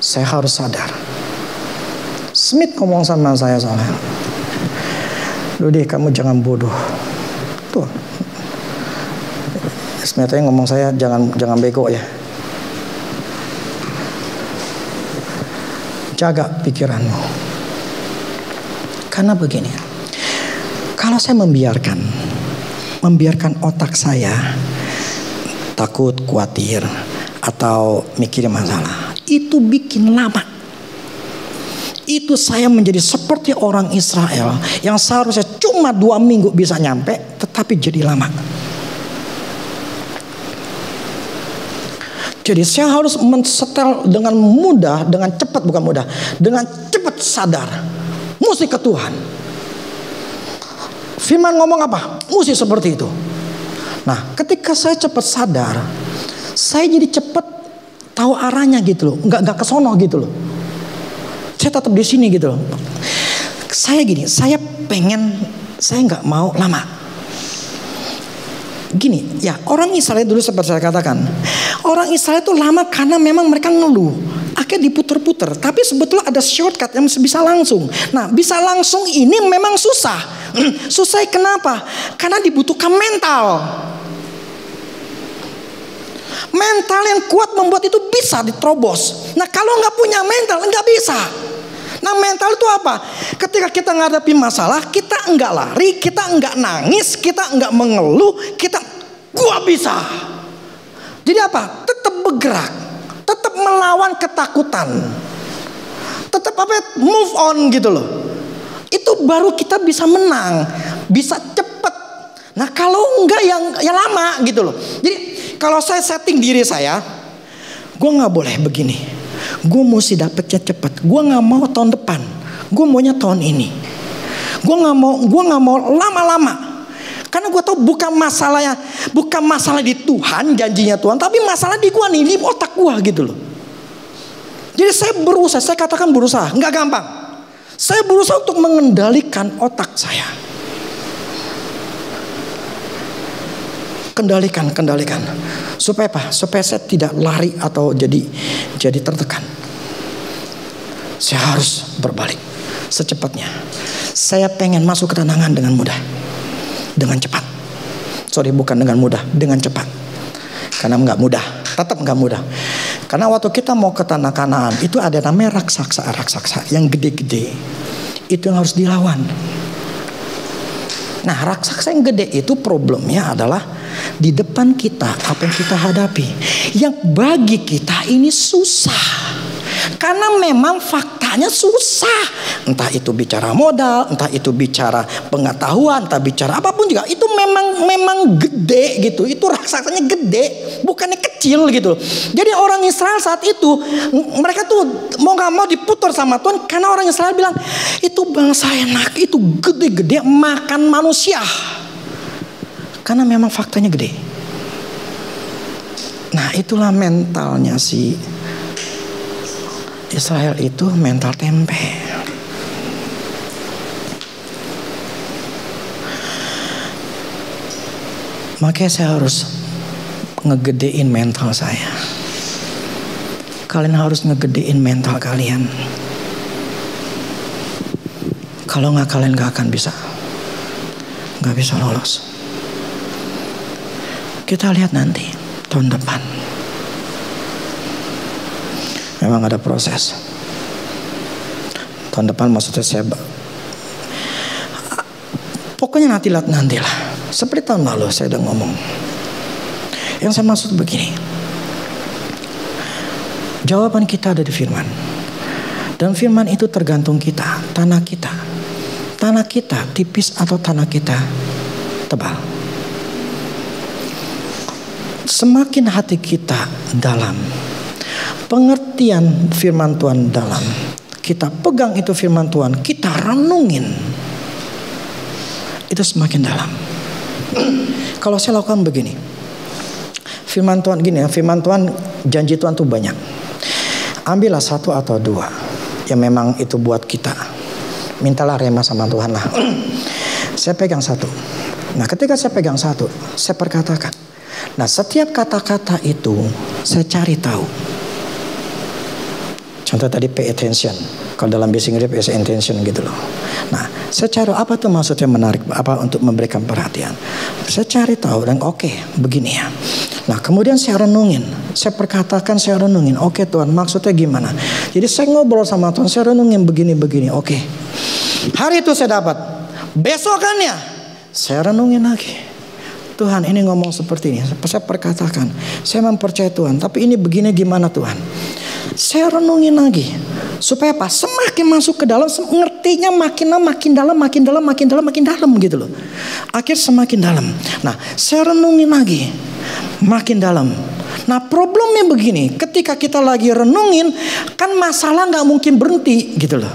Saya harus sadar. Smith ngomong sama saya soalnya, Rudy, kamu jangan bodoh. Tuh, Smith ngomong saya jangan bego ya. Jaga pikiranmu. Karena begini, kalau saya membiarkan otak saya takut, khawatir, atau mikirin masalah, itu bikin lama. Itu saya menjadi seperti orang Israel yang seharusnya cuma 2 minggu bisa nyampe, tetapi jadi lama. Jadi saya harus mensetel dengan mudah, dengan cepat, bukan mudah, dengan cepat sadar, mesti ke Tuhan. Firman ngomong apa? Mesti seperti itu. Nah, ketika saya cepat sadar, saya jadi cepat tahu arahnya gitu loh, nggak kesono gitu loh. Saya tetap di sini gitu loh. Saya nggak mau lama. Gini, ya orang Israel dulu seperti saya katakan, orang Israel itu lama karena memang mereka ngeluh, akhirnya diputer-puter. Tapi sebetulnya ada shortcut yang bisa langsung. Nah, bisa langsung ini memang susah. Susah kenapa? Karena dibutuhkan mental. Mental yang kuat membuat itu bisa diterobos. Nah, kalau nggak punya mental nggak bisa. Nah, mental itu apa? Ketika kita menghadapi masalah, kita enggak lari, kita enggak nangis, kita enggak mengeluh, gua bisa. Jadi apa? Tetap bergerak, tetap melawan ketakutan, tetap move on gitu loh. Itu baru kita bisa menang, bisa cepat. Nah, kalau enggak yang lama gitu loh. Jadi kalau saya setting diri saya, gua nggak boleh begini. Gue mesti dapetnya cepat. Gue nggak mau tahun depan. Gue maunya tahun ini. Gue nggak mau lama-lama. Karena gue tahu bukan masalah di Tuhan, janjinya Tuhan, tapi masalah di gue nih, di otak gue gitu loh. Jadi saya berusaha, saya katakan berusaha, nggak gampang. Saya berusaha untuk mengendalikan otak saya. Kendalikan. Supaya apa? Supaya saya tidak lari atau jadi tertekan. Saya harus berbalik secepatnya. Saya pengen masuk ketenangan dengan mudah, dengan cepat. Bukan dengan mudah, dengan cepat. Karena tetap nggak mudah. Karena waktu kita mau ke tanah Kanaan, itu ada namanya raksasa yang gede-gede. Itu yang harus dilawan. Nah, raksasa yang gede itu problemnya adalah di depan kita, apa yang kita hadapi, yang bagi kita ini susah. Karena memang faktanya susah. Entah itu bicara modal, entah itu bicara pengetahuan, entah bicara apapun juga, itu memang gede gitu. Itu raksasanya gede, bukannya kecil gitu. Jadi orang Israel saat itu, mereka tuh mau gak mau diputar sama Tuhan. Karena orang Israel bilang, itu bangsa enak, itu gede-gede makan manusia. Karena memang faktanya gede. Nah, itulah mentalnya si Israel, itu mental tempe. Makanya saya harus ngegedein mental saya. Kalian harus ngegedein mental kalian. Kalau nggak, kalian nggak akan bisa, nggak bisa lolos. Kita lihat nanti tahun depan. Memang ada proses. Tahun depan maksudnya saya, pokoknya nantilah. Seperti tahun lalu saya udah ngomong. Yang saya maksud begini. Jawaban kita ada di firman. Dan firman itu tergantung kita, tanah kita. Tanah kita tipis atau tanah kita tebal. Semakin hati kita dalam, pengertian firman Tuhan dalam, kita pegang itu firman Tuhan, kita renungin, itu semakin dalam. Kalau saya lakukan begini, firman Tuhan gini ya, firman Tuhan Janji Tuhan tuh banyak. Ambillah satu atau dua yang memang itu buat kita. Mintalah rema sama Tuhan lah. Saya pegang satu. Nah, ketika saya pegang satu, saya perkatakan. Nah, setiap kata-kata itu saya cari tahu. Contoh tadi pay attention. Kalau dalam bahasa Inggris pay attention gitu loh. Nah, saya cari apa tuh maksudnya menarik, apa untuk memberikan perhatian. Saya cari tahu dan oke, begini ya. Nah, kemudian saya renungin. Saya perkatakan, saya renungin. Oke Tuhan, maksudnya gimana? Jadi saya ngobrol sama Tuhan, saya renungin begini-begini. Oke. Hari itu saya dapat. Besokannya saya renungin lagi. Tuhan, ini ngomong seperti ini. Saya perkatakan, saya mempercayai Tuhan, tapi ini begini gimana Tuhan? Saya renungin lagi. Supaya apa? Semakin masuk ke dalam, ngertinya makin dalam gitu loh. Akhir semakin dalam. Nah, saya renungin lagi, makin dalam. Nah, problemnya begini, ketika kita lagi renungin, kan masalah nggak mungkin berhenti gitu loh.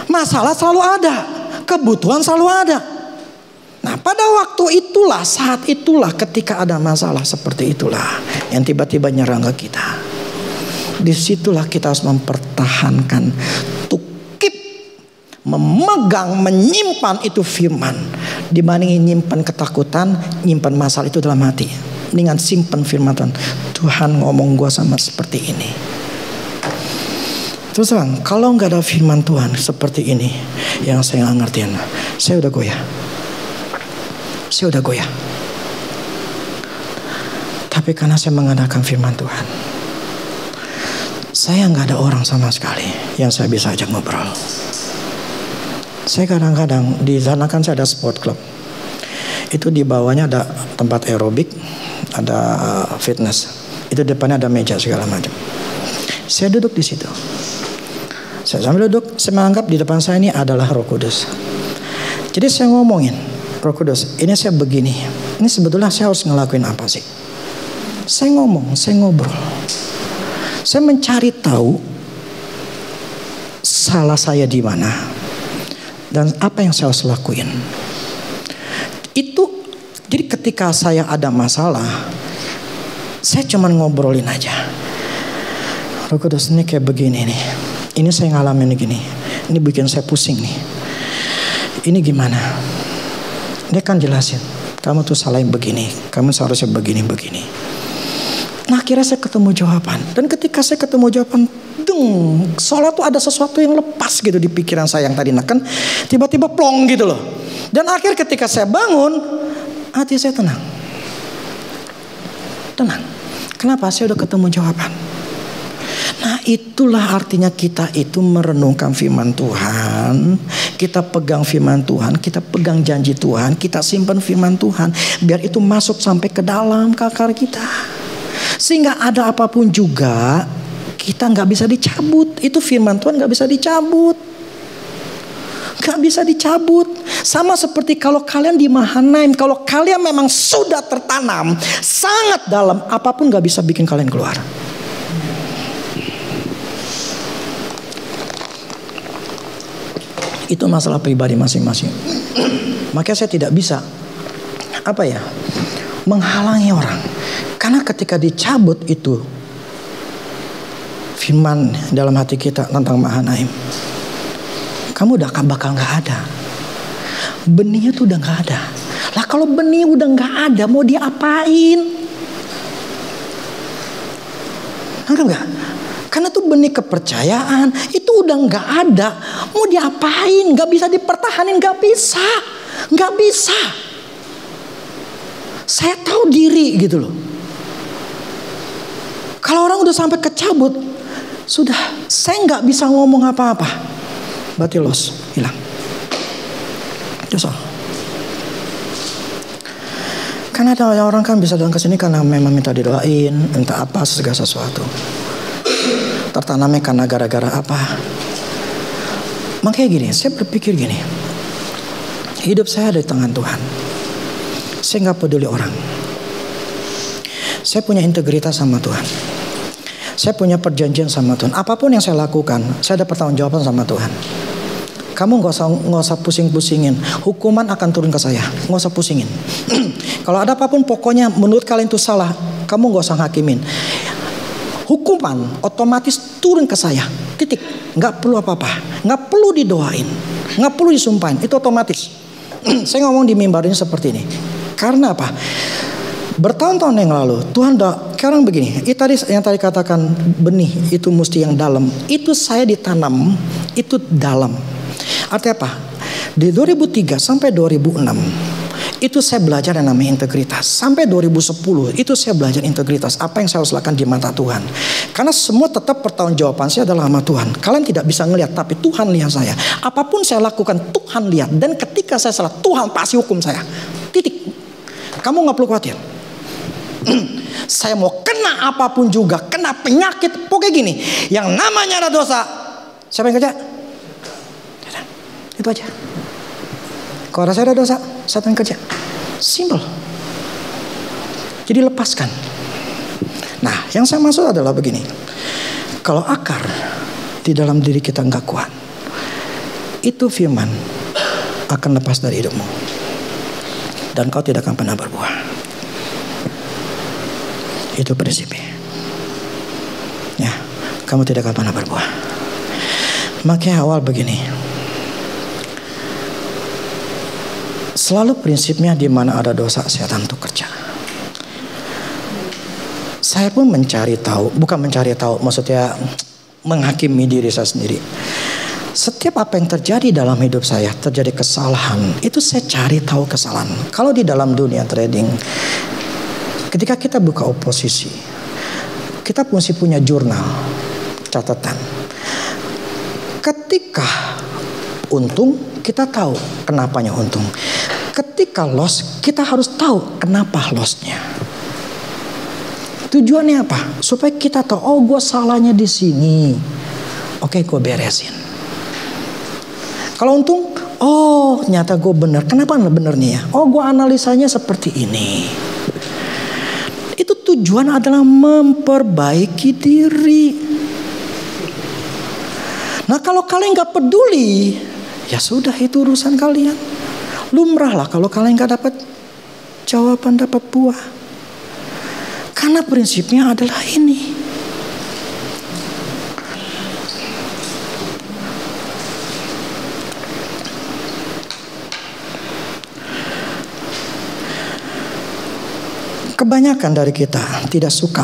Masalah selalu ada, kebutuhan selalu ada. Nah, pada waktu itulah, saat itulah, ketika ada masalah seperti itulah yang tiba-tiba nyerang ke kita. Disitulah kita harus mempertahankan, to keep, memegang, menyimpan itu firman. Dibandingin nyimpan ketakutan, nyimpan masalah itu dalam hati. Dengan simpan firman Tuhan. Tuhan ngomong gua sama seperti ini. Terus terang, kalau nggak ada firman Tuhan seperti ini, yang saya nggak ngertiin, saya udah goyah. Saya udah goyah. Tapi karena saya mengandalkan firman Tuhan, saya nggak ada orang sama sekali yang saya bisa ajak ngobrol. Saya kadang-kadang di sana kan saya ada sport club. Itu di bawahnya ada tempat aerobik, ada fitness. Itu depannya ada meja segala macam. Saya duduk di situ. Saya sambil duduk, saya menganggap di depan saya ini adalah Roh Kudus. Jadi saya ngomongin, Roh Kudus, ini saya begini. Ini sebetulnya saya harus ngelakuin apa sih? Saya ngomong, saya ngobrol. Saya mencari tahu salah saya di mana dan apa yang saya harus lakuin. Itu jadi ketika saya ada masalah, saya cuma ngobrolin aja. Roh Kudus, ini kayak begini nih. Ini saya ngalamin gini. Ini bikin saya pusing nih. Ini gimana? Dia kan jelasin, kamu tuh salahin begini, kamu seharusnya begini-begini. Nah, akhirnya saya ketemu jawaban. Dan ketika saya ketemu jawaban, seolah tuh ada sesuatu yang lepas gitu di pikiran saya yang tadi kan tiba-tiba plong gitu loh. Dan akhir ketika saya bangun, hati saya tenang. Tenang. Kenapa? Saya udah ketemu jawaban. Nah, itulah artinya kita itu merenungkan firman Tuhan. Kita pegang firman Tuhan, kita pegang janji Tuhan, kita simpan firman Tuhan, biar itu masuk sampai ke dalam akar kita. Sehingga ada apapun juga, kita gak bisa dicabut. Itu firman Tuhan gak bisa dicabut. Gak bisa dicabut. Sama seperti kalau kalian di Mahanaim, kalau kalian memang sudah tertanam sangat dalam, apapun gak bisa bikin kalian keluar. Itu masalah pribadi masing-masing. Makanya saya tidak bisa menghalangi orang. Karena ketika dicabut itu firman dalam hati kita tentang Mahanaim, kamu udah bakal gak ada. Benihnya tuh udah gak ada. Lah kalau benih udah gak ada, mau diapain? Anggap gak? Karena tuh benih kepercayaan itu udah gak ada. Mau diapain? Gak bisa dipertahanin, gak bisa. Gak bisa. Saya tahu diri gitu loh. Kalau orang udah sampai kecabut, sudah, saya gak bisa ngomong apa-apa. Berarti loss, hilang. Itu soal. Karena ada orang kan bisa datang ke sini karena memang minta didoain, entah apa segala sesuatu. Tertanamnya karena gara-gara apa? Makanya gini, saya berpikir gini, hidup saya ada di tangan Tuhan. Saya nggak peduli orang. Saya punya integritas sama Tuhan. Saya punya perjanjian sama Tuhan. Apapun yang saya lakukan, saya ada pertanggungjawaban sama Tuhan. Kamu nggak usah pusing-pusingin. Hukuman akan turun ke saya. Nggak usah pusingin. Kalau ada apapun, pokoknya menurut kalian itu salah, kamu gak usah hakimin. Hukuman otomatis turun ke saya. Titik. Gak perlu apa-apa. Gak perlu didoain. Gak perlu disumpahin. Itu otomatis. Saya ngomong di mimbar ini seperti ini. Karena apa? Bertahun-tahun yang lalu Tuhan sekarang begini, yang tadi katakan benih itu mesti yang dalam. Itu saya ditanam itu dalam. Artinya apa? Di 2003 sampai 2006 itu saya belajar yang namanya integritas. Sampai 2010 itu saya belajar integritas. Apa yang saya harus lakukan di mata Tuhan. Karena semua tetap pertanggungjawaban saya adalah sama Tuhan. Kalian tidak bisa ngelihat, tapi Tuhan lihat saya. Apapun saya lakukan Tuhan lihat. Dan ketika saya salah, Tuhan pasti hukum saya. Titik. Kamu gak perlu khawatir. Saya mau kena apapun juga, kena penyakit, pokoknya gini, yang namanya ada dosa, siapa yang kerja? Itu aja. Kalau saya ada dosa, siapa yang kerja? Simple. Jadi lepaskan. Nah, yang saya maksud adalah begini. Kalau akar di dalam diri kita nggak kuat, itu firman akan lepas dari hidupmu, dan kau tidak akan pernah berbuah. Itu prinsipnya. Ya, kamu tidak akan pernah berbuah. Makanya awal begini. Selalu prinsipnya di mana ada dosa setan itu kerja. Saya pun mencari tahu, bukan mencari tahu, maksudnya menghakimi diri saya sendiri. Setiap apa yang terjadi dalam hidup saya, terjadi kesalahan, itu saya cari tahu kesalahan. Kalau di dalam dunia trading, ketika kita buka oposisi, kita mesti punya jurnal, catatan. Ketika untung, kita tahu kenapanya untung. Ketika loss, kita harus tahu kenapa lossnya. Tujuannya apa? Supaya kita tahu, oh gue salahnya di sini. Oke, gue beresin. Kalau untung, oh ternyata gue benar. Kenapa benernya ya? Oh gue analisanya seperti ini. Tujuan adalah memperbaiki diri. Nah kalau kalian gak peduli, ya sudah itu urusan kalian. Lumrah lah kalau kalian gak dapat jawaban, dapat buah. Karena prinsipnya adalah ini. Kebanyakan dari kita tidak suka.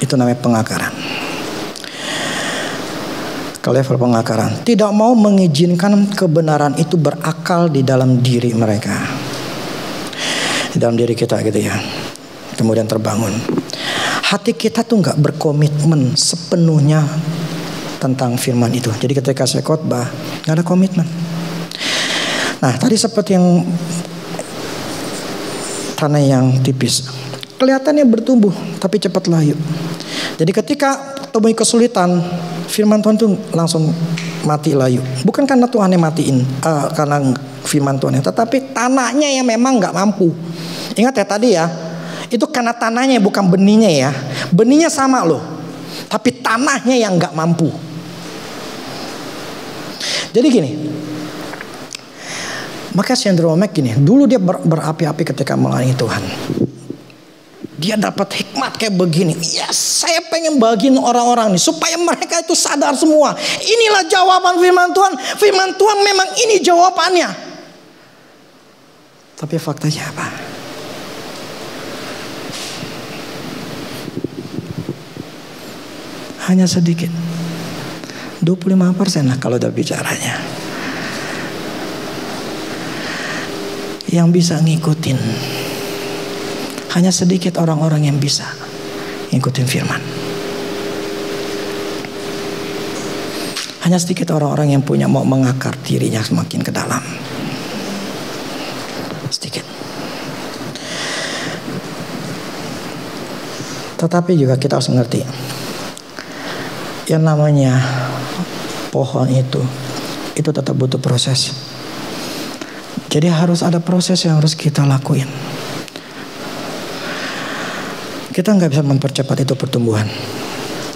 Itu namanya pengakaran. Ke level pengakaran. Tidak mau mengizinkan kebenaran itu berakal di dalam diri mereka. Di dalam diri kita gitu ya. Kemudian terbangun. Hati kita tuh gak berkomitmen sepenuhnya tentang firman itu. Jadi ketika saya khotbah, gak ada komitmen. Nah tadi seperti yang tanah yang tipis, kelihatannya bertumbuh tapi cepat layu. Jadi ketika temui kesulitan, firman Tuhan itu langsung mati layu. Bukan karena Tuhan yang matiin, karena firman Tuhan, tetapi tanahnya yang memang nggak mampu. Ingat ya tadi ya, itu karena tanahnya bukan benihnya ya. Benihnya sama loh, tapi tanahnya yang nggak mampu. Jadi gini. Maka Sandro Mack gini, dulu dia berapi-api ketika melayani Tuhan. Dia dapat hikmat kayak begini. Ya saya pengen bagiin orang-orang nih supaya mereka itu sadar semua. Inilah jawaban firman Tuhan. Firman Tuhan memang ini jawabannya. Tapi faktanya apa? Hanya sedikit. 25% lah kalau udah bicaranya. Yang bisa ngikutin. Hanya sedikit orang-orang yang bisa ngikutin firman. Hanya sedikit orang-orang yang punya mau mengakar dirinya semakin ke dalam. Sedikit. Tetapi juga kita harus mengerti, yang namanya pohon itu tetap butuh proses. Jadi harus ada proses yang harus kita lakuin. Kita nggak bisa mempercepat itu pertumbuhan.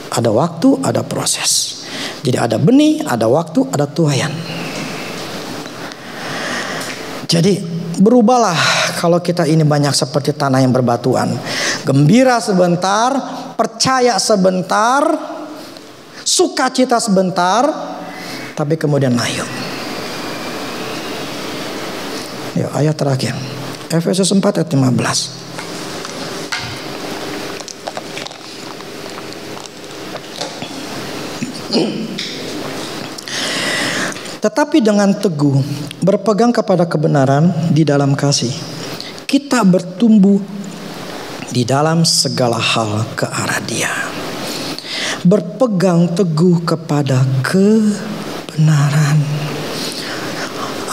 Ada waktu, ada proses. Jadi ada benih, ada waktu, ada tuaian. Jadi berubahlah kalau kita ini banyak seperti tanah yang berbatuan. Gembira sebentar, percaya sebentar, sukacita sebentar, tapi kemudian layu. Yuk, ayat terakhir. Efesus 4 ayat 15. Tetapi dengan teguh berpegang kepada kebenaran di dalam kasih, kita bertumbuh di dalam segala hal ke arah Dia. Berpegang teguh kepada kebenaran.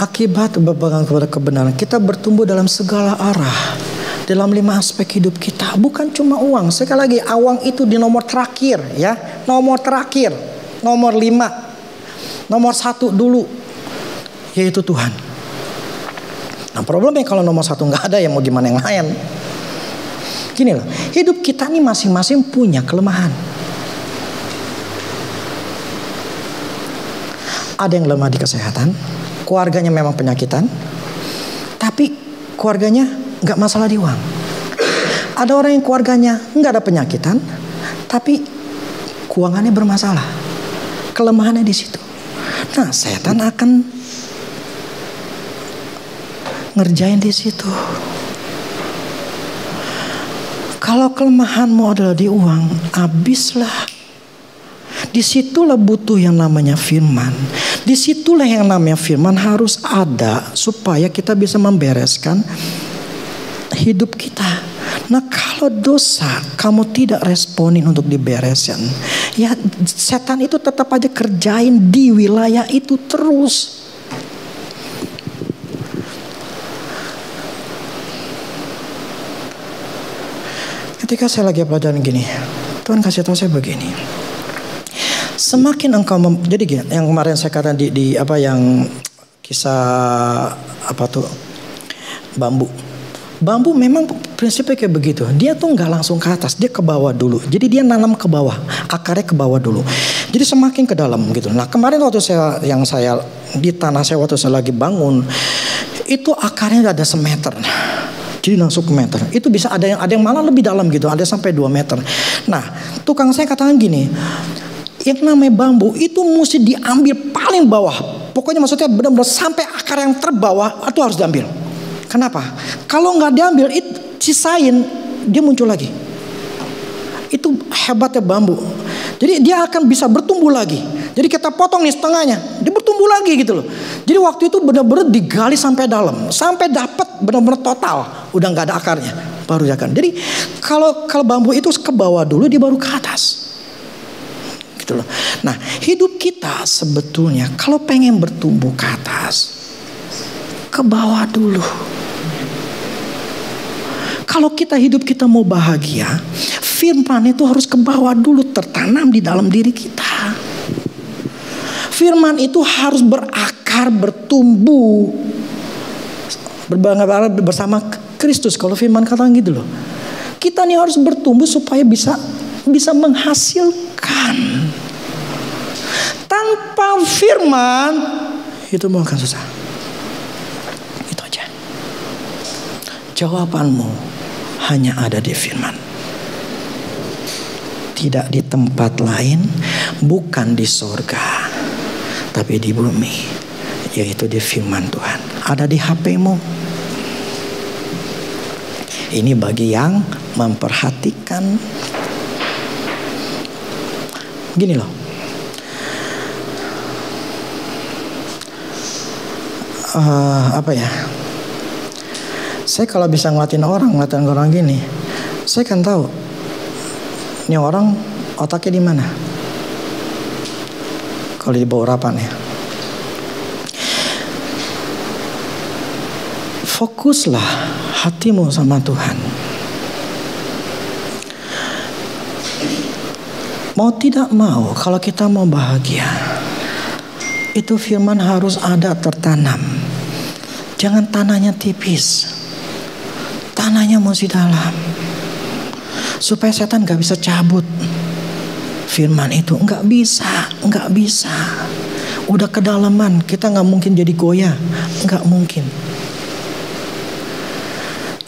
Akibat berpegang kepada kebenaran, kita bertumbuh dalam segala arah, dalam 5 aspek hidup kita. Bukan cuma uang. Sekali lagi, uang itu di nomor terakhir, ya. Nomor terakhir, nomor 5. Nomor 1 dulu, yaitu Tuhan. Nah, problemnya kalau nomor 1 nggak ada, ya mau gimana yang lain. Gini loh, hidup kita nih masing-masing punya kelemahan. Ada yang lemah di kesehatan, keluarganya memang penyakitan, tapi keluarganya nggak masalah di uang. Ada orang yang keluarganya nggak ada penyakitan, tapi keuangannya bermasalah. Kelemahannya di situ. Nah, setan akan ngerjain di situ. Kalau kelemahanmu adalah di uang, habislah. Disitulah butuh yang namanya firman. Disitulah yang namanya firman harus ada supaya kita bisa membereskan hidup kita. Nah, kalau dosa kamu tidak responin untuk dibereskan, ya setan itu tetap aja kerjain di wilayah itu terus. Ketika saya lagi pelajaran gini, Tuhan kasih tahu saya begini. Semakin engkau jadi gini, yang kemarin saya katakan di apa yang kisah apa tuh bambu. Bambu memang prinsipnya kayak begitu. Dia tuh nggak langsung ke atas, dia ke bawah dulu. Jadi dia nanam ke bawah, akarnya ke bawah dulu. Jadi semakin ke dalam gitu. Nah, kemarin waktu saya di tanah saya waktu saya lagi bangun, itu akarnya ada semeter. Jadi langsung ke meter. Itu bisa ada yang malah lebih dalam gitu, ada sampai 2 meter. Nah, tukang saya katakan gini, yang namanya bambu itu mesti diambil paling bawah. Pokoknya maksudnya benar-benar sampai akar yang terbawah itu harus diambil. Kenapa? Kalau nggak diambil, sisain, dia muncul lagi. Itu hebatnya bambu. Jadi dia akan bisa bertumbuh lagi. Jadi kita potong nih setengahnya, dia bertumbuh lagi gitu loh. Jadi waktu itu benar-benar digali sampai dalam, sampai dapat benar-benar total, udah nggak ada akarnya, baru ya kan. Jadi kalau bambu itu ke bawah dulu, dia baru ke atas. Gitu loh. Nah, hidup kita sebetulnya kalau pengen bertumbuh ke atas, ke bawah dulu. Kalau hidup kita mau bahagia, firman itu harus ke bawah dulu, tertanam di dalam diri kita. Firman itu harus berakar, bertumbuh, bersama Kristus. Kalau firman katakan gitu loh, kita nih harus bertumbuh supaya bisa menghasilkan. Tanpa firman itu mau akan susah. Itu aja. Jawabanmu hanya ada di firman. Tidak di tempat lain, bukan di surga, tapi di bumi, yaitu di firman Tuhan. Ada di HP-mu. Ini bagi yang memperhatikan. Gini loh. Apa ya? Saya kalau bisa ngeliatin orang gini, saya kan tahu ini orang otaknya di mana. Kalau di bawah harapan ya. Fokuslah hatimu sama Tuhan. Mau tidak mau, kalau kita mau bahagia, itu firman harus ada tertanam. Jangan tanahnya tipis, tanahnya mesti dalam, supaya setan gak bisa cabut firman itu. Nggak bisa. Udah kedalaman, kita nggak mungkin jadi goyah, nggak mungkin.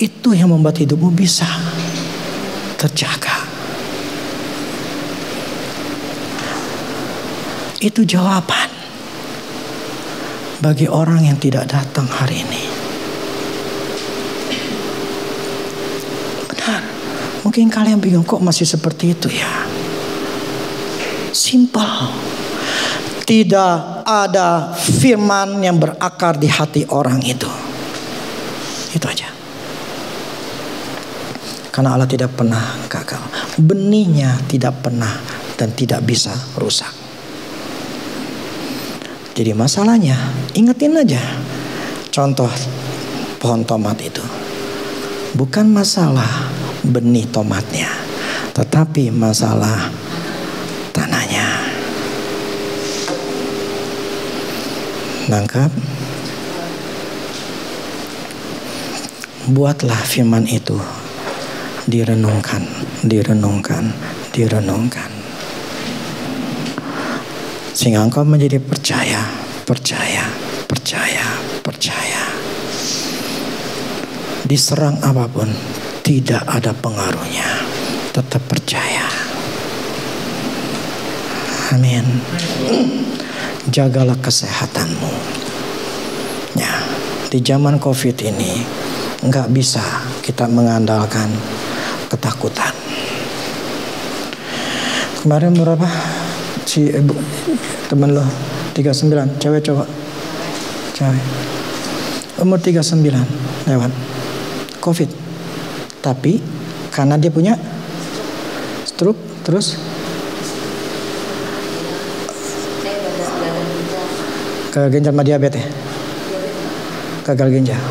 Itu yang membuat hidupmu bisa terjaga. Itu jawaban bagi orang yang tidak datang hari ini. Benar. Mungkin kalian bingung, kok masih seperti itu ya? Simpel. Tidak ada firman yang berakar di hati orang itu. Itu aja. Karena Allah tidak pernah gagal. Benihnya tidak pernah dan tidak bisa rusak. Jadi masalahnya, ingetin aja contoh pohon tomat itu. Bukan masalah benih tomatnya, tetapi masalah tanahnya. Nangkap? Buatlah firman itu direnungkan, direnungkan, direnungkan. Sehingga engkau menjadi percaya, percaya, percaya, percaya. Diserang apapun, tidak ada pengaruhnya. Tetap percaya. Amin. Jagalah kesehatanmu. Ya, di zaman COVID ini nggak bisa kita mengandalkan ketakutan. Kemarin berapa? Si ibu teman lo 39, cewek cowok? Cewek. Umur 39 lewat COVID. Tapi karena dia punya stroke, terus gagal ginjal sama diabetes. Gagal ginjal.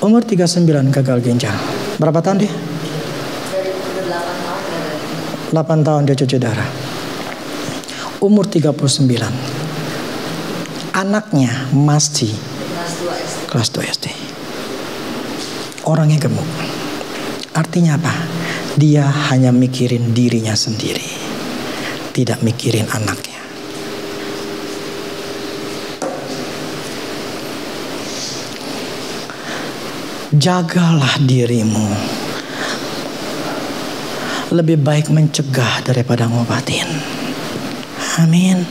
Umur 39 gagal ginjal. Berapa tahun dia? 8 tahun dia cuci darah. Umur 39. Anaknya masih kelas 2 SD. Orangnya gemuk. Artinya apa? Dia hanya mikirin dirinya sendiri. Tidak mikirin anaknya. Jagalah dirimu. Lebih baik mencegah daripada ngobatin. Amin.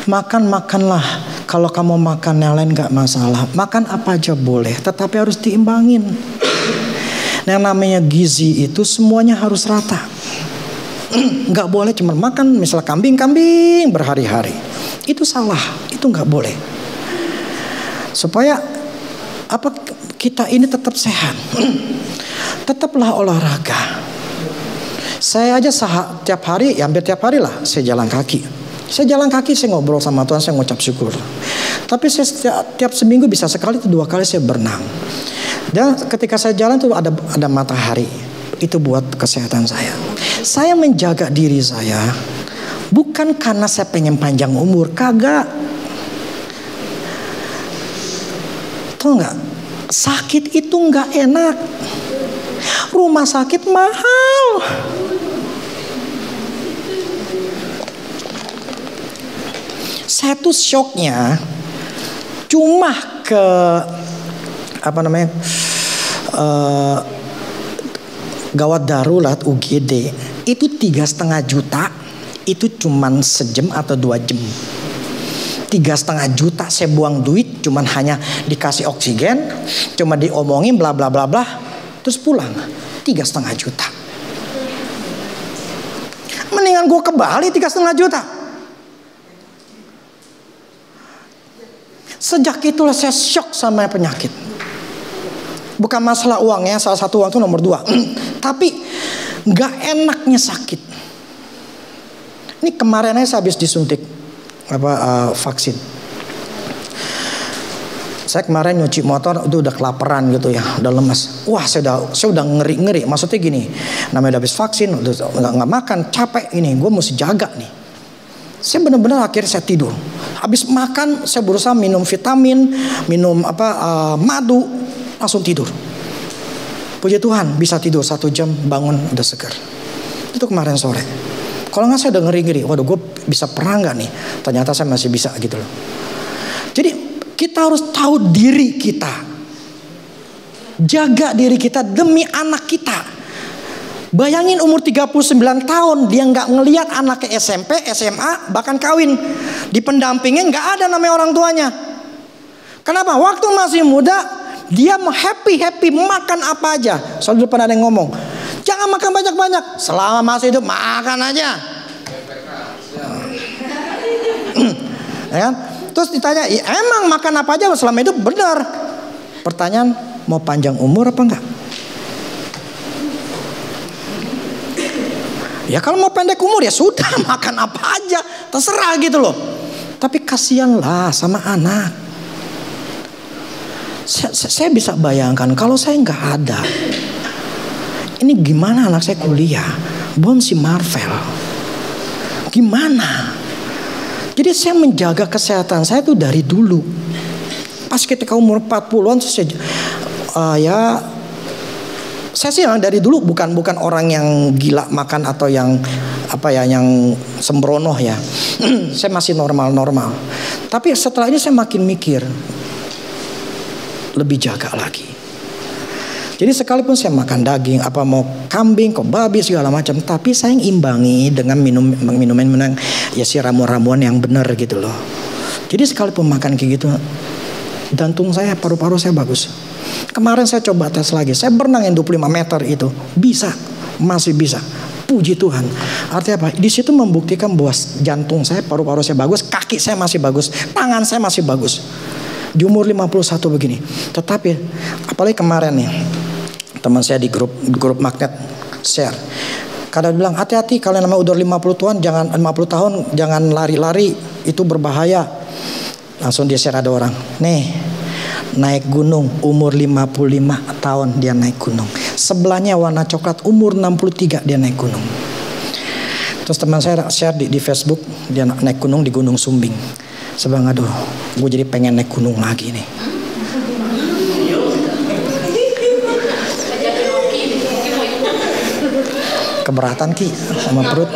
Makanlah. Kalau kamu makan yang lain gak masalah. Makan apa aja boleh, tetapi harus diimbangin. Yang namanya gizi itu semuanya harus rata. Gak boleh cuma makan misal kambing-kambing berhari-hari. Itu salah. Itu gak boleh. Supaya kita ini tetap sehat. Tetaplah olahraga. Saya aja tiap hari, hampir tiap hari lah saya jalan kaki. Saya jalan kaki, saya ngobrol sama Tuhan, saya ngucap syukur. Tapi saya tiap seminggu bisa sekali atau 2 kali saya berenang. Dan ketika saya jalan tuh ada matahari. Itu buat kesehatan saya. Saya menjaga diri saya bukan karena saya pengen panjang umur, kagak. Tahu nggak? Sakit itu nggak enak. Rumah sakit mahal. Saya tuh syoknya cuma ke gawat darurat UGD itu 3,5 juta. Itu cuman sejam atau 2 jam. 3,5 juta saya buang duit, cuman hanya dikasih oksigen, cuma diomongin bla bla bla bla, terus pulang. 3,5 juta. Mendingan gue ke Bali 3,5 juta. Sejak itulah saya syok sama penyakit. Bukan masalah uangnya, salah satu uang itu nomor 2. Tapi gak enaknya sakit. Ini kemarin saya habis disuntik vaksin. Saya kemarin nyuci motor itu udah kelaparan gitu ya, udah lemas. Wah, saya udah ngeri. Maksudnya gini, namanya udah habis vaksin, udah nggak makan, capek ini, gue mesti jaga nih. Saya benar-benar akhirnya saya tidur. Habis makan saya berusaha minum vitamin, minum madu, langsung tidur. Puji Tuhan bisa tidur 1 jam, bangun udah segar. Itu kemarin sore. Kalau nggak saya udah ngeri. Waduh, gue bisa perang nggak nih? Ternyata saya masih bisa gitu loh. Jadi kita harus tahu diri kita. Jaga diri kita demi anak kita. Bayangin umur 39 tahun dia nggak ngelihat anaknya SMP, SMA, bahkan kawin. Di pendampingnya nggak ada namanya orang tuanya. Kenapa? Waktu masih muda dia mau happy makan apa aja. Soalnya depan ada yang ngomong, jangan makan banyak-banyak. Selama masih hidup makan aja. Ya kan? Terus ditanya, emang makan apa aja selama hidup? Benar. Pertanyaan, mau panjang umur apa enggak? Ya kalau mau pendek umur ya sudah makan apa aja, terserah gitu loh. Tapi kasihanlah sama anak. Saya bisa bayangkan kalau saya nggak ada, ini gimana anak saya kuliah, belum si Marvel, gimana? Jadi saya menjaga kesehatan saya tuh dari dulu. Pas ketika umur 40-an saya sih dari dulu bukan orang yang gila makan atau yang yang sembrono ya. Saya masih normal. Tapi setelah ini saya makin mikir, lebih jaga lagi. Jadi sekalipun saya makan daging, apa mau kambing, kok babi segala macam, tapi saya imbangi dengan minuman ya si ramuan-ramuan yang benar gitu loh. Jadi sekalipun makan kayak gitu, jantung saya, paru-paru saya bagus. Kemarin saya coba tes lagi, saya berenang yang 25 meter itu masih bisa. Puji Tuhan. Artinya apa? Di situ membuktikan bahwa jantung saya, paru-paru saya bagus, kaki saya masih bagus, tangan saya masih bagus. Di umur 51 begini. Tetapi apalagi kemarin nih, teman saya di grup magnet share. Kadang bilang hati-hati kalau namanya udah 50 tahun jangan lari-lari, itu berbahaya. Langsung dia share, ada orang, nih naik gunung umur 55 tahun dia naik gunung. Sebelahnya warna coklat umur 63 dia naik gunung. Terus teman saya share di Facebook, dia naik gunung di Gunung Sumbing. Saya bilang, aduh, gue jadi pengen naik gunung lagi nih. Keberatan Ki sama perut.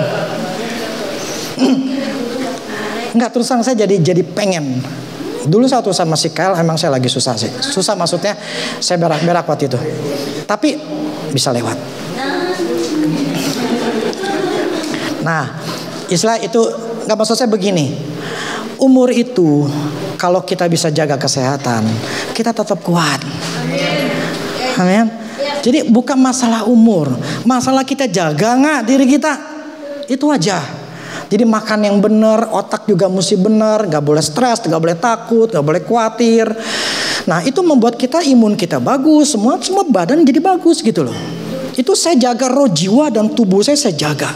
Enggak, terus terang saya jadi pengen. Dulu saya tuh sama si Kyle, emang saya lagi susah sih. Susah maksudnya saya berak-berak waktu itu. Tapi bisa lewat. Nah, istilah itu nggak, maksud saya begini. Umur itu kalau kita bisa jaga kesehatan, kita tetap kuat. Amin. Jadi bukan masalah umur, masalah kita jaga nggak diri kita, itu aja. Jadi makan yang benar, otak juga mesti benar, nggak boleh stres, nggak boleh takut, nggak boleh khawatir. Nah itu membuat kita imun kita bagus, semua badan jadi bagus gitu loh. Itu saya jaga roh, jiwa dan tubuh saya jaga.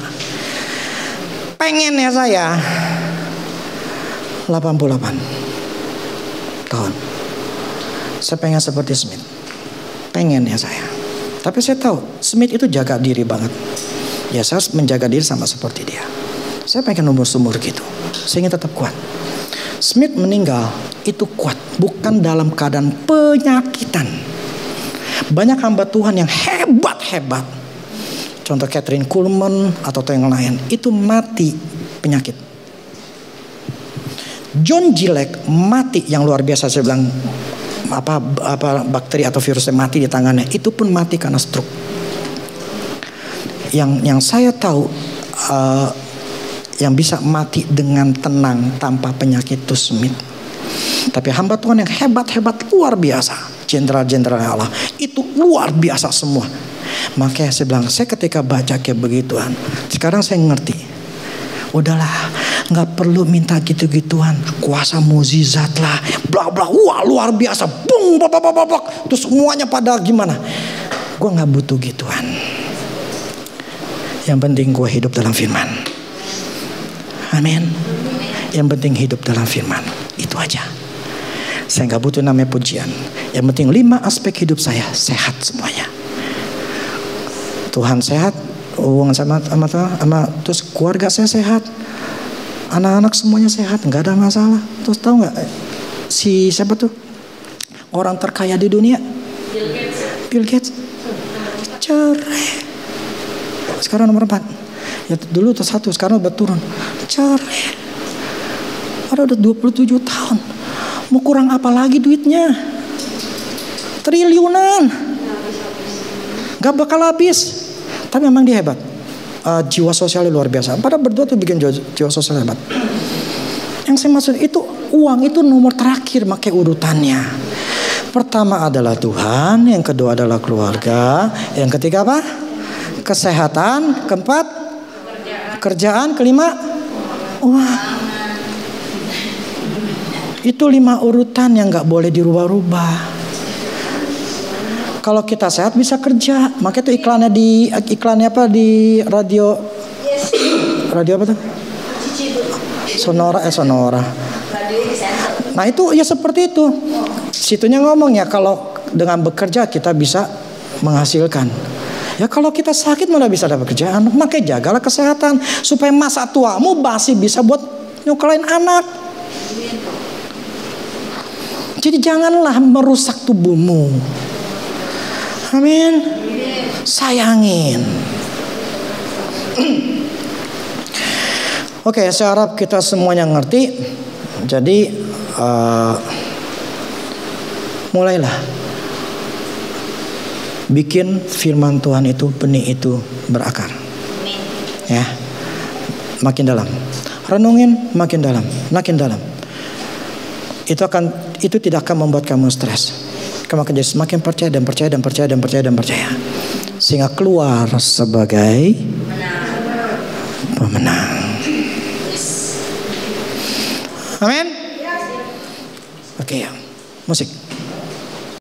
Pengen ya saya 88 tahun. Saya pengen seperti Smith. Pengen ya saya. Tapi saya tahu Smith itu jaga diri banget. Ya saya harus menjaga diri sama seperti dia. Saya pengen umur-umur gitu. Saya ingin tetap kuat. Smith meninggal itu kuat, bukan dalam keadaan penyakitan. Banyak hamba Tuhan yang hebat-hebat. Contoh Catherine Kuhlman atau yang lain, itu mati penyakit. John Gillette mati yang luar biasa, saya bilang apa bakteri atau virusnya mati di tangannya, itu pun mati karena stroke. Yang saya tahu yang bisa mati dengan tenang tanpa penyakit itu Smith. Tapi hamba Tuhan yang hebat-hebat luar biasa, jenderal-jenderal Allah itu luar biasa semua. Makanya saya bilang, saya ketika baca kayak begituan, sekarang saya ngerti. Udahlah, nggak perlu minta gitu-gituan, kuasa mukjizat lah, bla bla, wah luar biasa, bung, babak, terus semuanya pada gimana? Gue nggak butuh gituan. Yang penting gue hidup dalam firman. Amin. Yang penting hidup dalam firman, itu aja. Saya nggak butuh namanya pujian. Yang penting 5 aspek hidup saya sehat semuanya. Tuhan sehat, hubungan sama terus keluarga saya sehat, anak-anak semuanya sehat, nggak ada masalah. Terus tahu nggak si siapa tuh orang terkaya di dunia? Bill Gates. Cerai. Sekarang nomor 4. Ya dulu tuh 1, sekarang udah turun. Cerai. Udah 27 tahun. Mau kurang apa lagi duitnya? Triliunan. Gak bakal habis. Tapi memang dia hebat. Jiwa sosialnya luar biasa. Padahal berdua tuh bikin jiwa sosial hebat. Yang saya maksud itu, uang itu nomor terakhir pakai urutannya. Pertama adalah Tuhan, yang kedua adalah keluarga, yang ketiga apa? Kesehatan, keempat kerjaan, kelima uang. Itu 5 urutan yang gak boleh dirubah-rubah. Kalau kita sehat bisa kerja. Makanya tuh iklannya apa di radio? Radio apa tuh? Sonora. Nah itu ya seperti itu. Situnya ngomong ya, kalau dengan bekerja kita bisa menghasilkan. Ya kalau kita sakit mana bisa dapat kerjaan. Makanya jagalah kesehatan supaya masa tuamu masih bisa buat nyokolain anak. Jadi janganlah merusak tubuhmu. Amin. Sayangin. Oke, saya harap kita semuanya ngerti. Jadi mulailah bikin firman Tuhan itu, benih itu berakar. Ya, makin dalam. Renungin makin dalam, makin dalam. Itu tidak akan membuat kamu stres. Kamu akan jadi semakin percaya dan percaya dan percaya dan percaya dan percaya, sehingga keluar sebagai pemenang. Amin. Oke ya, musik.